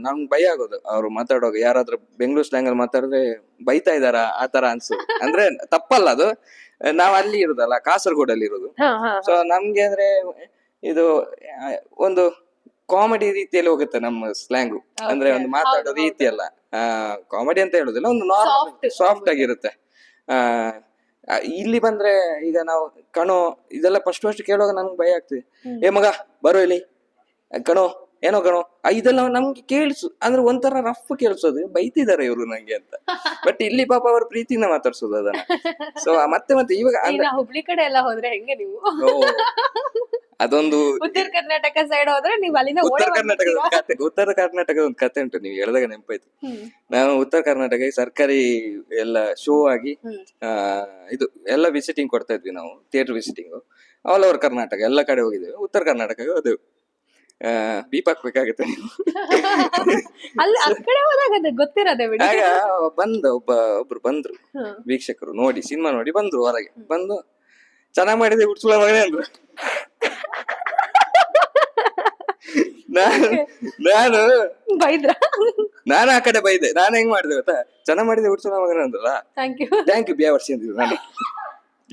ನಂಗೆ ಭಯ ಆಗೋದು. ಅವ್ರು ಮಾತಾಡೋದು ಯಾರಾದ್ರೂ ಬೆಂಗಳೂರು ಸ್ಲ್ಯಾಂಗ್ ಅಲ್ಲಿ ಮಾತಾಡಿದ್ರೆ ಬೈತಾ ಇದಾರ ಆ ತರ ಅನ್ಸೋದು. ಅಂದ್ರೆ ತಪ್ಪಲ್ಲ ಅದು, ನಾವ್ ಅಲ್ಲಿ ಇರೋದಲ್ಲ, ಕಾಸರಗೋಡಲ್ಲಿ ಇರೋದು. ಸೊ ನಮ್ಗೆ ಅಂದ್ರೆ ಇದು ಒಂದು ಕಾಮಿಡಿ ರೀತಿಯಲ್ಲಿ ಹೋಗುತ್ತೆ ನಮ್ಮ ಸ್ಲ್ಯಾಂಗು. ಅಂದ್ರೆ ಒಂದು ಮಾತಾಡೋ ರೀತಿ ಅಲ್ಲ ಕಾಮಿಡಿ ಅಂತ ಹೇಳುದಿಲ್ಲ, ಒಂದು ನಾರ್ಮಲ್ ಸಾಫ್ಟ್ ಆಗಿರುತ್ತೆ. ಇಲ್ಲಿ ಬಂದ್ರೆ ಈಗ ನಾವು ಕಣೋ ಇದೆಲ್ಲ ಫಸ್ಟ್ ಕೇಳುವಾಗ ನಮ್ಗೆ ಭಯ ಆಗ್ತದೆ. ಏ ಮಗ ಬರೋ ಇಲ್ಲಿ, ಕಣೋ ಏನೋ ಕಣೋ, ಇದೆಲ್ಲ ನಮ್ಗೆ ಕೇಳಿಸು ಅಂದ್ರೆ ಒಂಥರ ರಫ್ ಕೇಳಿಸೋದು, ಬೈತಿದಾರೆ ಇವ್ರು ನಂಗೆ ಅಂತ. ಬಟ್ ಇಲ್ಲಿ ಪಾಪ ಅವ್ರ ಪ್ರೀತಿಯಿಂದ ಮಾತಾಡ್ಸೋದು ಅದನ್ನ. ಸೊ ಮತ್ತೆ ಇವಾಗ ಹುಬ್ಳಿ ಕಡೆ ಎಲ್ಲ ಹೋದ್ರೆ ಹೆಂಗೆ ನೀವು? ಅದೊಂದು ಉತ್ತರ ಕರ್ನಾಟಕ ಸೈಡ್ ಹೋದ್ರೆ ನೀವು ಅಲ್ಲಿಂದ ಉತ್ತರ ಕರ್ನಾಟಕದ ಒಂದು ಕತೆ ಉಂಟು, ನೀವು ಹೇಳಿದಾಗ ನೆನಪಾಯ್ತು. ನಾವು ಉತ್ತರ ಕರ್ನಾಟಕ ಸರ್ಕಾರಿ ಎಲ್ಲ ಶೋ ಆಗಿ ಇದು ಎಲ್ಲ ವಿಸಿಟಿಂಗ್ ಕೊಡ್ತಾ ಇದ್ವಿ ನಾವು, theatre visiting all over Karnataka ಎಲ್ಲ ಕಡೆ ಹೋಗಿದ್ದೇವೆ. ಉತ್ತರ ಕರ್ನಾಟಕ ಹೋದೆವು. ಬೀಪ್ ಹಾಕ್ಬೇಕಾಗತ್ತೆ ನೀವು. ಆಗ ಒಬ್ರು ಬಂದ್ರು ವೀಕ್ಷಕರು, ನೋಡಿ ಸಿನಿಮಾ ನೋಡಿ ಬಂದ್ರು, ಹೊರಗೆ ಬಂದು ಚೆನ್ನಾಗ್ ಮಾಡಿದೆ ಹುಡ್ಸುಳ ಮಗನೇ ಅಂದ್ರು. ನಾನು ಆ ಕಡೆ ಬೈದೆ. ನಾನು ಹೆಂಗ್ ಮಾಡಿದೆ ಗೊತ್ತಾ, ಚೆನ್ನಾಗ್ ಮಾಡಿದೆ ಹುಡ್ಸುಳ ಮಗನೇ ಅಂದ್ರಲ್ಲ, ಥ್ಯಾಂಕ್ ಯು ಬಿಯಾವರ್ಸಿ ಅಂದಿದ್ರು. ನಾನು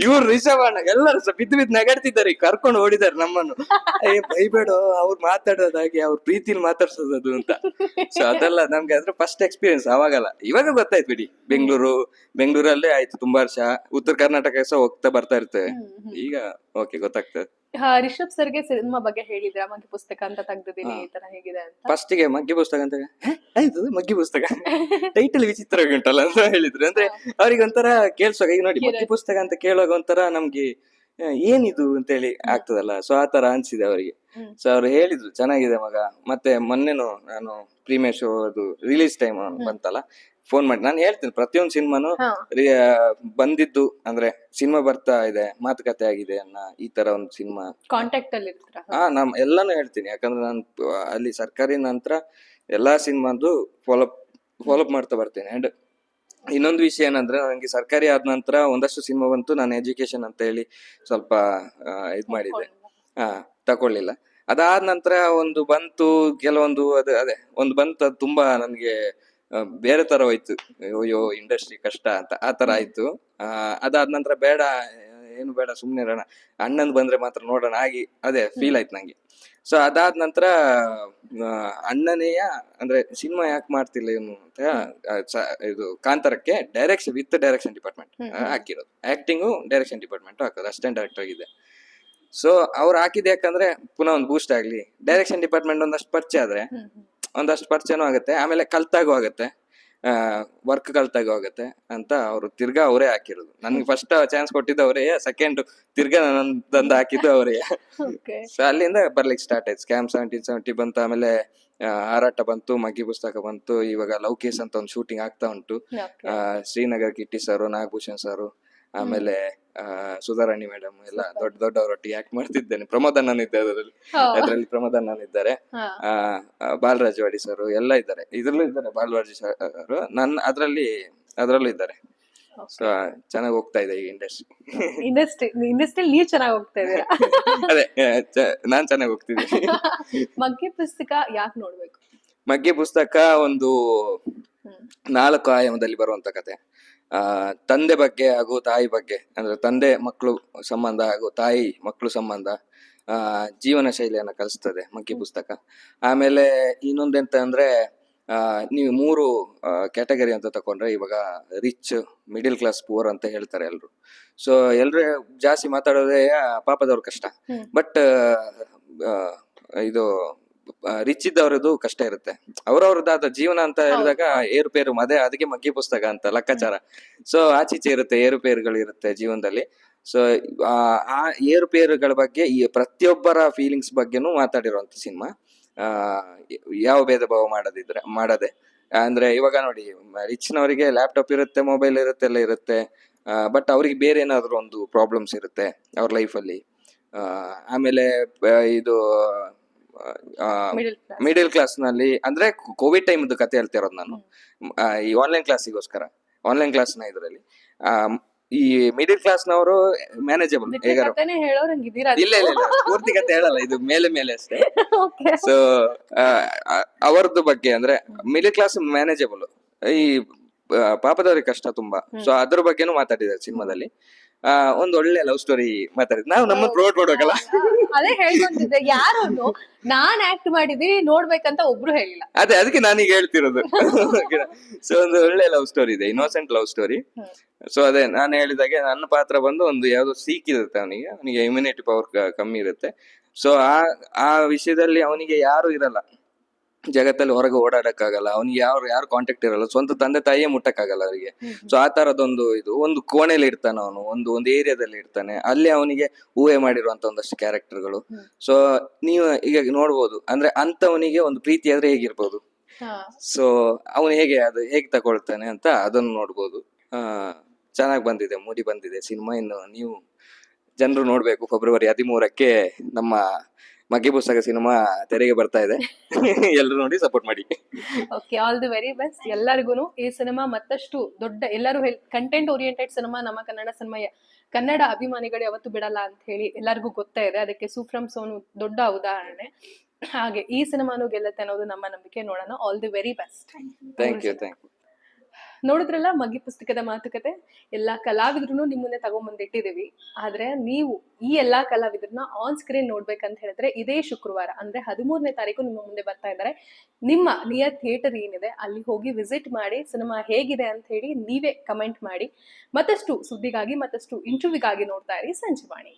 ಇವ್ರು ರಿಷಬ್ ಅಣ್ಣ ಎಲ್ಲರೂ ಸಹ ಬಿದ್ದು ಬಿದ್ದು ನಗಾಡ್ತಿದ್ದಾರೆ, ಕರ್ಕೊಂಡು ಓಡಿದ್ದಾರೆ ನಮ್ಮನ್ನು. ಬೈಬೇಡ, ಅವ್ರು ಮಾತಾಡೋದಾಗಿ ಅವ್ರ ಪ್ರೀತಿಲಿ ಮಾತಾಡ್ಸೋದು ಅಂತ. ಸೊ ಅದೆಲ್ಲ ನಮ್ಗೆ ಅದ್ರ ಫಸ್ಟ್ ಎಕ್ಸ್ಪೀರಿಯನ್ಸ್ ಅವಾಗಲ್ಲ, ಇವಾಗ ಗೊತ್ತಾಯ್ತು ಬಿಡಿ. ಬೆಂಗಳೂರಲ್ಲೇ ಆಯ್ತು ತುಂಬಾ ವರ್ಷ, ಉತ್ತರ ಕರ್ನಾಟಕ ಸಹ ಹೋಗ್ತಾ ಬರ್ತಾ ಇರ್ತೇವೆ. ಈಗ ಓಕೆ ಗೊತ್ತಾಗ್ತದೆ. ರಿಷಬ್ ಸರ್ಗೆ ಸಿನಿಮಾ ಬಗ್ಗೆ ಹೇಳಿದ್ರ, ಮಗ್ಗಿ ಪುಸ್ತಕ ಅಂತ ತೆಗ್ದಿದ್ದೀನಿ ಈ ತರ ಹೇಗಿದೆ ಅಂತ? ಫಸ್ಟ್ ಗೆ ಮಗ್ಗಿ ಪುಸ್ತಕ ಅಂತ ಆಯ್ತು ಮಗ್ಗಿ ಪುಸ್ತಕ ಟೈಟಲ್ ವಿಚಿತ್ರವಾಗಿ ಉಂಟಲ್ಲ ಅಂತ ಹೇಳಿದ್ರು. ಅಂದ್ರೆ ಅವ್ರಿಗೆ ಒಂಥರ ಕೇಳ್ಸುವಾಗ, ಈಗ ನೋಡಿ ಮಗ್ಗಿ ಪುಸ್ತಕ ಅಂತ ಕೇಳುವಾಗ ಒಂಥರ ನಮ್ಗೆ ಏನಿದು ಅಂತೇಳಿ ಆಗ್ತದಲ್ಲ. ಸೊ ಆ ತರ ಅನ್ಸಿದೆ ಅವರಿಗೆ. ಸೊ ಅವ್ರು ಹೇಳಿದ್ರು ಚೆನ್ನಾಗಿದೆ ಮಗ. ಮತ್ತೆ ಮೊನ್ನೆನು ನಾನು ಪ್ರೀಮಿಯರ್ ಶೋ ಅದು ರಿಲೀಸ್ ಟೈಮ್ ಬಂತಲ್ಲ, ಫೋನ್ ಮಾಡಿ ನಾನು ಹೇಳ್ತೀನಿ ಪ್ರತಿಯೊಂದು ಸಿನಿಮಾನು ಬಂದಿದ್ದು ಅಂದ್ರೆ ಸಿನಿಮಾ ಬರ್ತಾ ಇದೆ, ಮಾತುಕತೆ ಆಗಿದೆ ಅನ್ನ ಈ ತರ ಒಂದು ಸಿನಿಮಾ ಕಾಂಟ್ಯಾಕ್ಟ್ ಅಲ್ಲಿ ಇರ್ತೀರಾ? ನಮ್ ಎಲ್ಲಾನು ಹೇಳ್ತೀನಿ. ಯಾಕಂದ್ರೆ ನಾನು ಅಲ್ಲಿ ಸರ್ಕಾರಿ ನಂತರ ಎಲ್ಲಾ ಸಿನಿಮಾದು ಫಾಲೋಅಪ್ ಮಾಡ್ತಾ ಬರ್ತೇನೆ. ಅಂಡ್ ಇನ್ನೊಂದು ವಿಷಯ ಏನಂದ್ರೆ, ನನಗೆ ಸರ್ಕಾರಿ ಆದ ನಂತರ ಒಂದಷ್ಟು ಸಿನಿಮಾ ಬಂತು, ನಾನು ಎಜುಕೇಶನ್ ಅಂತ ಹೇಳಿ ಸ್ವಲ್ಪ ಇದ್ ಮಾಡಿದ್ದೆ, ತಕೊಳ್ಳಿಲ್ಲ. ಅದಾದ ನಂತರ ಒಂದು ಬಂತು, ಕೆಲವೊಂದು ಅದೇ ಒಂದು ಬಂತು, ಅದು ತುಂಬಾ ನನ್ಗೆ ಬೇರೆ ತರ ಹೋಯ್ತು. ಅಯ್ಯೋ ಇಂಡಸ್ಟ್ರಿ ಕಷ್ಟ ಅಂತ ಆ ತರ ಆಯ್ತು. ಅದಾದ ನಂತರ ಬೇಡ, ಏನು ಬೇಡ ಸುಮ್ನೆ ಇರೋಣ, ಅಣ್ಣಂದ್ ಬಂದ್ರೆ ಮಾತ್ರ ನೋಡೋಣ ಆಗಿ ಅದೇ ಫೀಲ್ ಆಯ್ತು ನಂಗೆ. ಸೊ ಅದಾದ ನಂತರ ಅಣ್ಣನೆಯ ಅಂದ್ರೆ ಸಿನಿಮಾ ಯಾಕೆ ಮಾಡ್ತಿಲ್ಲ ಇವನು ಅಂತ ಇದು ಕಾಂತಾರಕ್ಕೆ ವಿತ್ ಡೈರೆಕ್ಷನ್ ಡಿಪಾರ್ಟ್ಮೆಂಟ್ ಹಾಕಿರೋದು. ಆಕ್ಟಿಂಗು ಡೈರೆಕ್ಷನ್ ಡಿಪಾರ್ಟ್ಮೆಂಟ್ ಹಾಕೋದು, ಅಸಿಸ್ಟೆಂಟ್ ಡೈರೆಕ್ಟರ್ ಆಗಿದೆ. ಸೊ ಅವ್ರು ಹಾಕಿದ್ ಯಾಕಂದ್ರೆ ಪುನಃ ಒಂದು ಬೂಸ್ಟ್ ಆಗ್ಲಿ, ಡೈರೆಕ್ಷನ್ ಡಿಪಾರ್ಟ್ಮೆಂಟ್ ಒಂದಷ್ಟು ಪರಿಚಯ ಆದ್ರೆ ಒಂದಷ್ಟು ಪರಿಚಯನೂ ಆಗುತ್ತೆ, ಆಮೇಲೆ ಕಲ್ತಾಗೂ ಆಗತ್ತೆ, ವರ್ಕ್ ಕಲ್ತಾಗೂ ಆಗತ್ತೆ ಅಂತ ಅವ್ರು ತಿರ್ಗಾ ಅವರೇ ಹಾಕಿರೋದು. ನನ್ಗೆ ಫಸ್ಟ್ ಚಾನ್ಸ್ ಕೊಟ್ಟಿದ್ದು ಅವರೇ, ಸೆಕೆಂಡ್ ತಿರ್ಗಾ ನನ್ನ ತಂದು ಹಾಕಿದ್ದು ಅವರೇ. ಸೊ ಅಲ್ಲಿಂದ ಬರ್ಲಿಕ್ಕೆ ಸ್ಟಾರ್ಟ್ ಆಯ್ತು. ಸ್ಕ್ಯಾಮ್ 1770 ಬಂತು, ಆಮೇಲೆ ಹಾರಾಟ ಬಂತು, ಮಗ್ಗಿ ಪುಸ್ತಕ ಬಂತು, ಇವಾಗ ಲವ್ ಕೇಸ್ ಅಂತ ಒಂದು ಶೂಟಿಂಗ್ ಆಗ್ತಾ ಉಂಟು. ಶ್ರೀನಗರ್ ಕಿಟ್ಟಿ ಸರ್, ನಾಗಭೂಷಣ್ ಸರ್, ಆಮೇಲೆ ಸುಧಾರಾಣಿ ಮೇಡಮ್ ಎಲ್ಲ ದೊಡ್ಡವರೊಟ್ಟಿಗೆ ಆಕ್ಟ್ ಮಾಡ್ತಿದ್ದೇನೆ. ಪ್ರಮೋದ್ ಅಣ್ಣನ್ ಇದ್ದಾರೆ ಅದ್ರಲ್ಲಿ ಪ್ರಮೋದ್ ಅಣ್ಣನ್ ಇದ್ದಾರೆ, ಬಾಲರಾಜ್ ವಾಡಿ ಸರ್ ಎಲ್ಲ ಇದ್ದಾರೆ, ಇದ್ರಲ್ಲೂ ಇದ್ದಾರೆ ಬಾಲರಾಜ್ ಸರ್. ನನ್ನ ಅದ್ರಲ್ಲೂ ಇದ್ದಾರೆ. ಸೊ ಚೆನ್ನಾಗಿ ಹೋಗ್ತಾ ಇದೆ ಈಗ ಇಂಡಸ್ಟ್ರಿ ನೀವ್ ಚೆನ್ನಾಗಿ ಹೋಗ್ತಾ ಇದೀರಾ. ಅದೇ ನಾನ್ ಚೆನ್ನಾಗಿ ಹೋಗ್ತಿದ್ದೀನಿ. ಮಗ್ಗಿ ಪುಸ್ತಕ ಯಾಕೆ ನೋಡ್ಬೇಕು? ಮಗ್ಗಿ ಪುಸ್ತಕ ಒಂದು 4 ಆಯಾಮದಲ್ಲಿ ಬರುವಂತ ಕತೆ. ತಂದೆ ಬಗ್ಗೆ ಹಾಗೂ ತಾಯಿ ಬಗ್ಗೆ, ಅಂದ್ರೆ ತಂದೆ ಮಕ್ಕಳು ಸಂಬಂಧ ಹಾಗೂ ತಾಯಿ ಮಕ್ಕಳು ಸಂಬಂಧ, ಜೀವನ ಶೈಲಿಯನ್ನ ಕಲಿಸ್ತದೆ ಮಗ್ಗಿ ಪುಸ್ತಕ. ಆಮೇಲೆ ಇನ್ನೊಂದೆಂತ ಅಂದ್ರೆ, ನೀವು 3 ಕ್ಯಾಟಗರಿ ಅಂತ ತಕೊಂಡ್ರೆ, ಇವಾಗ ರಿಚ್, ಮಿಡಿಲ್ ಕ್ಲಾಸ್, ಪೂರ್ ಅಂತ ಹೇಳ್ತಾರೆ ಎಲ್ರು. ಸೊ ಎಲ್ರು ಜಾಸ್ತಿ ಮಾತಾಡೋದೇ ಪಾಪದವ್ರ ಕಷ್ಟ. ಬಟ್ ಇದು ರಿಚ್ ಇದ್ದವ್ರದ್ದು ಕಷ್ಟ ಇರುತ್ತೆ, ಅವ್ರವ್ರದ್ದಾದ ಜೀವನ ಅಂತ ಹೇಳಿದಾಗ ಏರುಪೇರು ಅದಕ್ಕೆ ಮಗ್ಗಿ ಪುಸ್ತಕ ಅಂತ ಲೆಕ್ಕಾಚಾರ. ಸೊ ಆಚೀಚೆ ಇರುತ್ತೆ, ಏರುಪೇರುಗಳು ಇರುತ್ತೆ ಜೀವನದಲ್ಲಿ. ಸೊ ಆ ಏರುಪೇರುಗಳ ಬಗ್ಗೆ, ಈ ಪ್ರತಿಯೊಬ್ಬರ ಫೀಲಿಂಗ್ಸ್ ಬಗ್ಗೆನೂ ಮಾತಾಡಿರುವಂತ ಸಿನಿಮಾ. ಯಾವ ಭೇದ ಭಾವ ಮಾಡದೆ. ಅಂದ್ರೆ ಇವಾಗ ನೋಡಿ, ರಿಚ್ನವರಿಗೆ ಲ್ಯಾಪ್ಟಾಪ್ ಇರುತ್ತೆ, ಮೊಬೈಲ್ ಇರುತ್ತೆ, ಎಲ್ಲ ಇರುತ್ತೆ. ಬಟ್ ಅವ್ರಿಗೆ ಬೇರೆ ಏನಾದ್ರು ಒಂದು ಪ್ರಾಬ್ಲಮ್ಸ್ ಇರುತ್ತೆ ಅವ್ರ ಲೈಫಲ್ಲಿ. ಆಮೇಲೆ ಇದು ಮಿಡಿಲ್ ಕ್ಲಾಸ್ ನಲ್ಲಿ, ಅಂದ್ರೆ ಕೋವಿಡ್ ಟೈಮ್ ಕತೆ ಹೇಳ್ತಿರೋದು ನಾನು. ಈ ಆನ್ಲೈನ್ ಕ್ಲಾಸ್ನ ಇದರಲ್ಲಿ ಈ ಮಿಡಿಲ್ ಕ್ಲಾಸ್ ನವರು ಮ್ಯಾನೇಜಬಲ್ ಹೇಗಾರು. ಇಲ್ಲ ಪೂರ್ತಿ ಕತೆ ಹೇಳಲ್ಲ, ಇದು ಮೇಲೆ ಅಷ್ಟೇ. ಸೊ ಅವರದ್ದು ಬಗ್ಗೆ ಅಂದ್ರೆ ಮಿಡಿಲ್ ಕ್ಲಾಸ್ ಮ್ಯಾನೇಜಬಲ್, ಈ ಪಾಪದವ್ರಿಗೆ ಕಷ್ಟ ತುಂಬಾ. ಸೊ ಅದ್ರ ಬಗ್ಗೆನೂ ಮಾತಾಡಿದ್ದಾರೆ ಸಿನಿಮಾದಲ್ಲಿ. ಒಂದ್ ಒಳ್ಳೆ ಲವ್ ಸ್ಟೋರಿ ಮಾತಾಡಿದ್. ನಾವು ನಮ್ಮ ಪ್ರೊಮೋಟ್ ಮಾಡ್ಬೇಕಲ್ಲ, ಅದೇ ಹೇಳ್ಕೊಂತಿದ್ದೆ, ಯಾರು ನಾನ್ ಆಕ್ಟ್ ಮಾಡಿದೀನಿ ನೋಡ್ಬೇಕಂತ ಒಬ್ರು ಹೇಳಿಲ್ಲ. ಅದಕ್ಕೆ ನಾನೀಗ ಹೇಳ್ತಿರೋದು. ಸೊ ಒಂದು ಒಳ್ಳೆ ಲವ್ ಸ್ಟೋರಿ ಇದೆ, ಇನ್ನೋಸೆಂಟ್ ಲವ್ ಸ್ಟೋರಿ. ಸೊ ಅದೇ ನಾನು ಹೇಳಿದಾಗೆ, ನನ್ನ ಪಾತ್ರ ಬಂದು ಒಂದು ಯಾವ್ದೋ ಸೀಕಿರುತ್ತೆ ಅವನಿಗೆ ಇಮ್ಯುನಿಟಿ ಪವರ್ ಕಮ್ಮಿ ಇರುತ್ತೆ. ಸೊ ಆ ವಿಷಯದಲ್ಲಿ ಅವನಿಗೆ ಯಾರು ಇರಲ್ಲ ಜಗತ್ತಲ್ಲಿ, ಹೊರಗೆ ಓಡಾಡಕ್ಕಾಗಲ್ಲ ಅವನಿಗೆ, ಯಾರು ಕಾಂಟ್ಯಾಕ್ಟ್ ಇರಲ್ಲ, ಸ್ವಂತ ತಂದೆ ತಾಯಿಯೇ ಮುಟ್ಟಕ್ಕಾಗಲ್ಲ ಅವರಿಗೆ. ಸೊ ಆ ತರದೊಂದು ಒಂದು ಕೋಣೆಯಲ್ಲಿ ಇರ್ತಾನೆ ಅವನು, ಒಂದು ಏರಿಯಾದಲ್ಲಿ ಇರ್ತಾನೆ, ಅಲ್ಲಿ ಅವನಿಗೆ ಊಹೆ ಮಾಡಿರುವಂತ ಒಂದಷ್ಟು ಕ್ಯಾರೆಕ್ಟರ್ಗಳು. ಸೊ ನೀವು ಈಗ ನೋಡ್ಬೋದು, ಅಂದ್ರೆ ಅಂತವನಿಗೆ ಒಂದು ಪ್ರೀತಿ ಆದ್ರೆ ಹೇಗಿರ್ಬೋದು, ಸೊ ಅವನು ಹೇಗೆ ತಗೊಳ್ತಾನೆ ಅಂತ ಅದನ್ನು ನೋಡ್ಬೋದು. ಚೆನ್ನಾಗಿ ಬಂದಿದೆ, ಮೂಡಿ ಬಂದಿದೆ ಸಿನಿಮಾ. ಇನ್ನು ನೀವು ಜನರು ನೋಡ್ಬೇಕು. ಫೆಬ್ರವರಿ 13ಕ್ಕೆ ನಮ್ಮ ಮಗ್ಗಿ ಪುಸ್ತಕ ಸಿನಿಮಾ ತೆರೆಗೆ ಬರ್ತಾ ಇದೆ. ಎಲ್ಲರೂ ನೋಡಿ ಸಪೋರ್ಟ್ ಮಾಡಿ. Okay, all the very best ಎಲ್ಲರಿಗೂ. ಈ ಸಿನಿಮಾ ಮತ್ತಷ್ಟು ದೊಡ್ಡ, ಎಲ್ಲರೂ ಕಂಟೆಂಟ್ ಓರಿಯೆಂಟೆಡ್ ಸಿನಿಮಾ, ನಮ್ಮ ಕನ್ನಡ ಸಿನಿಮಾ ಕನ್ನಡ ಅಭಿಮಾನಿಗಳು ಯಾವತ್ತು ಬಿಡಲ್ಲ ಅಂತ ಹೇಳಿ ಎಲ್ಲರಿಗೂ ಗೊತ್ತಾ ಇದೆ. ಅದಕ್ಕೆ ಸೂಫ್ರಮ್ ಸೋನು ದೊಡ್ಡ ಉದಾಹರಣೆ. ಹಾಗೆ ಈ ಸಿನಿಮಾನು ಗೆಲ್ಲುತ್ತೆ ಅನ್ನೋದು ನಮ್ಮ ನಂಬಿಕೆ. ನೋಡೋಣ. All the very best. Thank you. ನೋಡಿದ್ರಲ್ಲ ಮಗ್ಗಿ ಪುಸ್ತಕದ ಮಾತುಕತೆ. ಎಲ್ಲಾ ಕಲಾವಿದ್ರನ್ನು ನಿಮ್ ಮುಂದೆ ತಗೊಂಡ್ಬಂದಿಟ್ಟಿದೀವಿ. ಆದ್ರೆ ನೀವು ಈ ಎಲ್ಲಾ ಕಲಾವಿದ್ರನ್ನ ಆನ್ ಸ್ಕ್ರೀನ್ ನೋಡ್ಬೇಕಂತ ಹೇಳಿದ್ರೆ ಇದೇ ಶುಕ್ರವಾರ ಅಂದ್ರೆ 13ನೇ ತಾರೀಕು ನಿಮ್ಮ ಮುಂದೆ ಬರ್ತಾ ಇದ್ದಾರೆ. ನಿಮ್ಮ ನಿಯರ್ ಥಿಯೇಟರ್ ಏನಿದೆ ಅಲ್ಲಿ ಹೋಗಿ ವಿಸಿಟ್ ಮಾಡಿ ಸಿನಿಮಾ ಹೇಗಿದೆ ಅಂತ ಹೇಳಿ ನೀವೇ ಕಮೆಂಟ್ ಮಾಡಿ. ಮತ್ತಷ್ಟು ಸುದ್ದಿಗಾಗಿ ಮತ್ತಷ್ಟು ಇಂಟರ್ವ್ಯೂಗಾಗಿ ನೋಡ್ತಾ ಇರಿ ಸಂಜೀವಾಣಿ.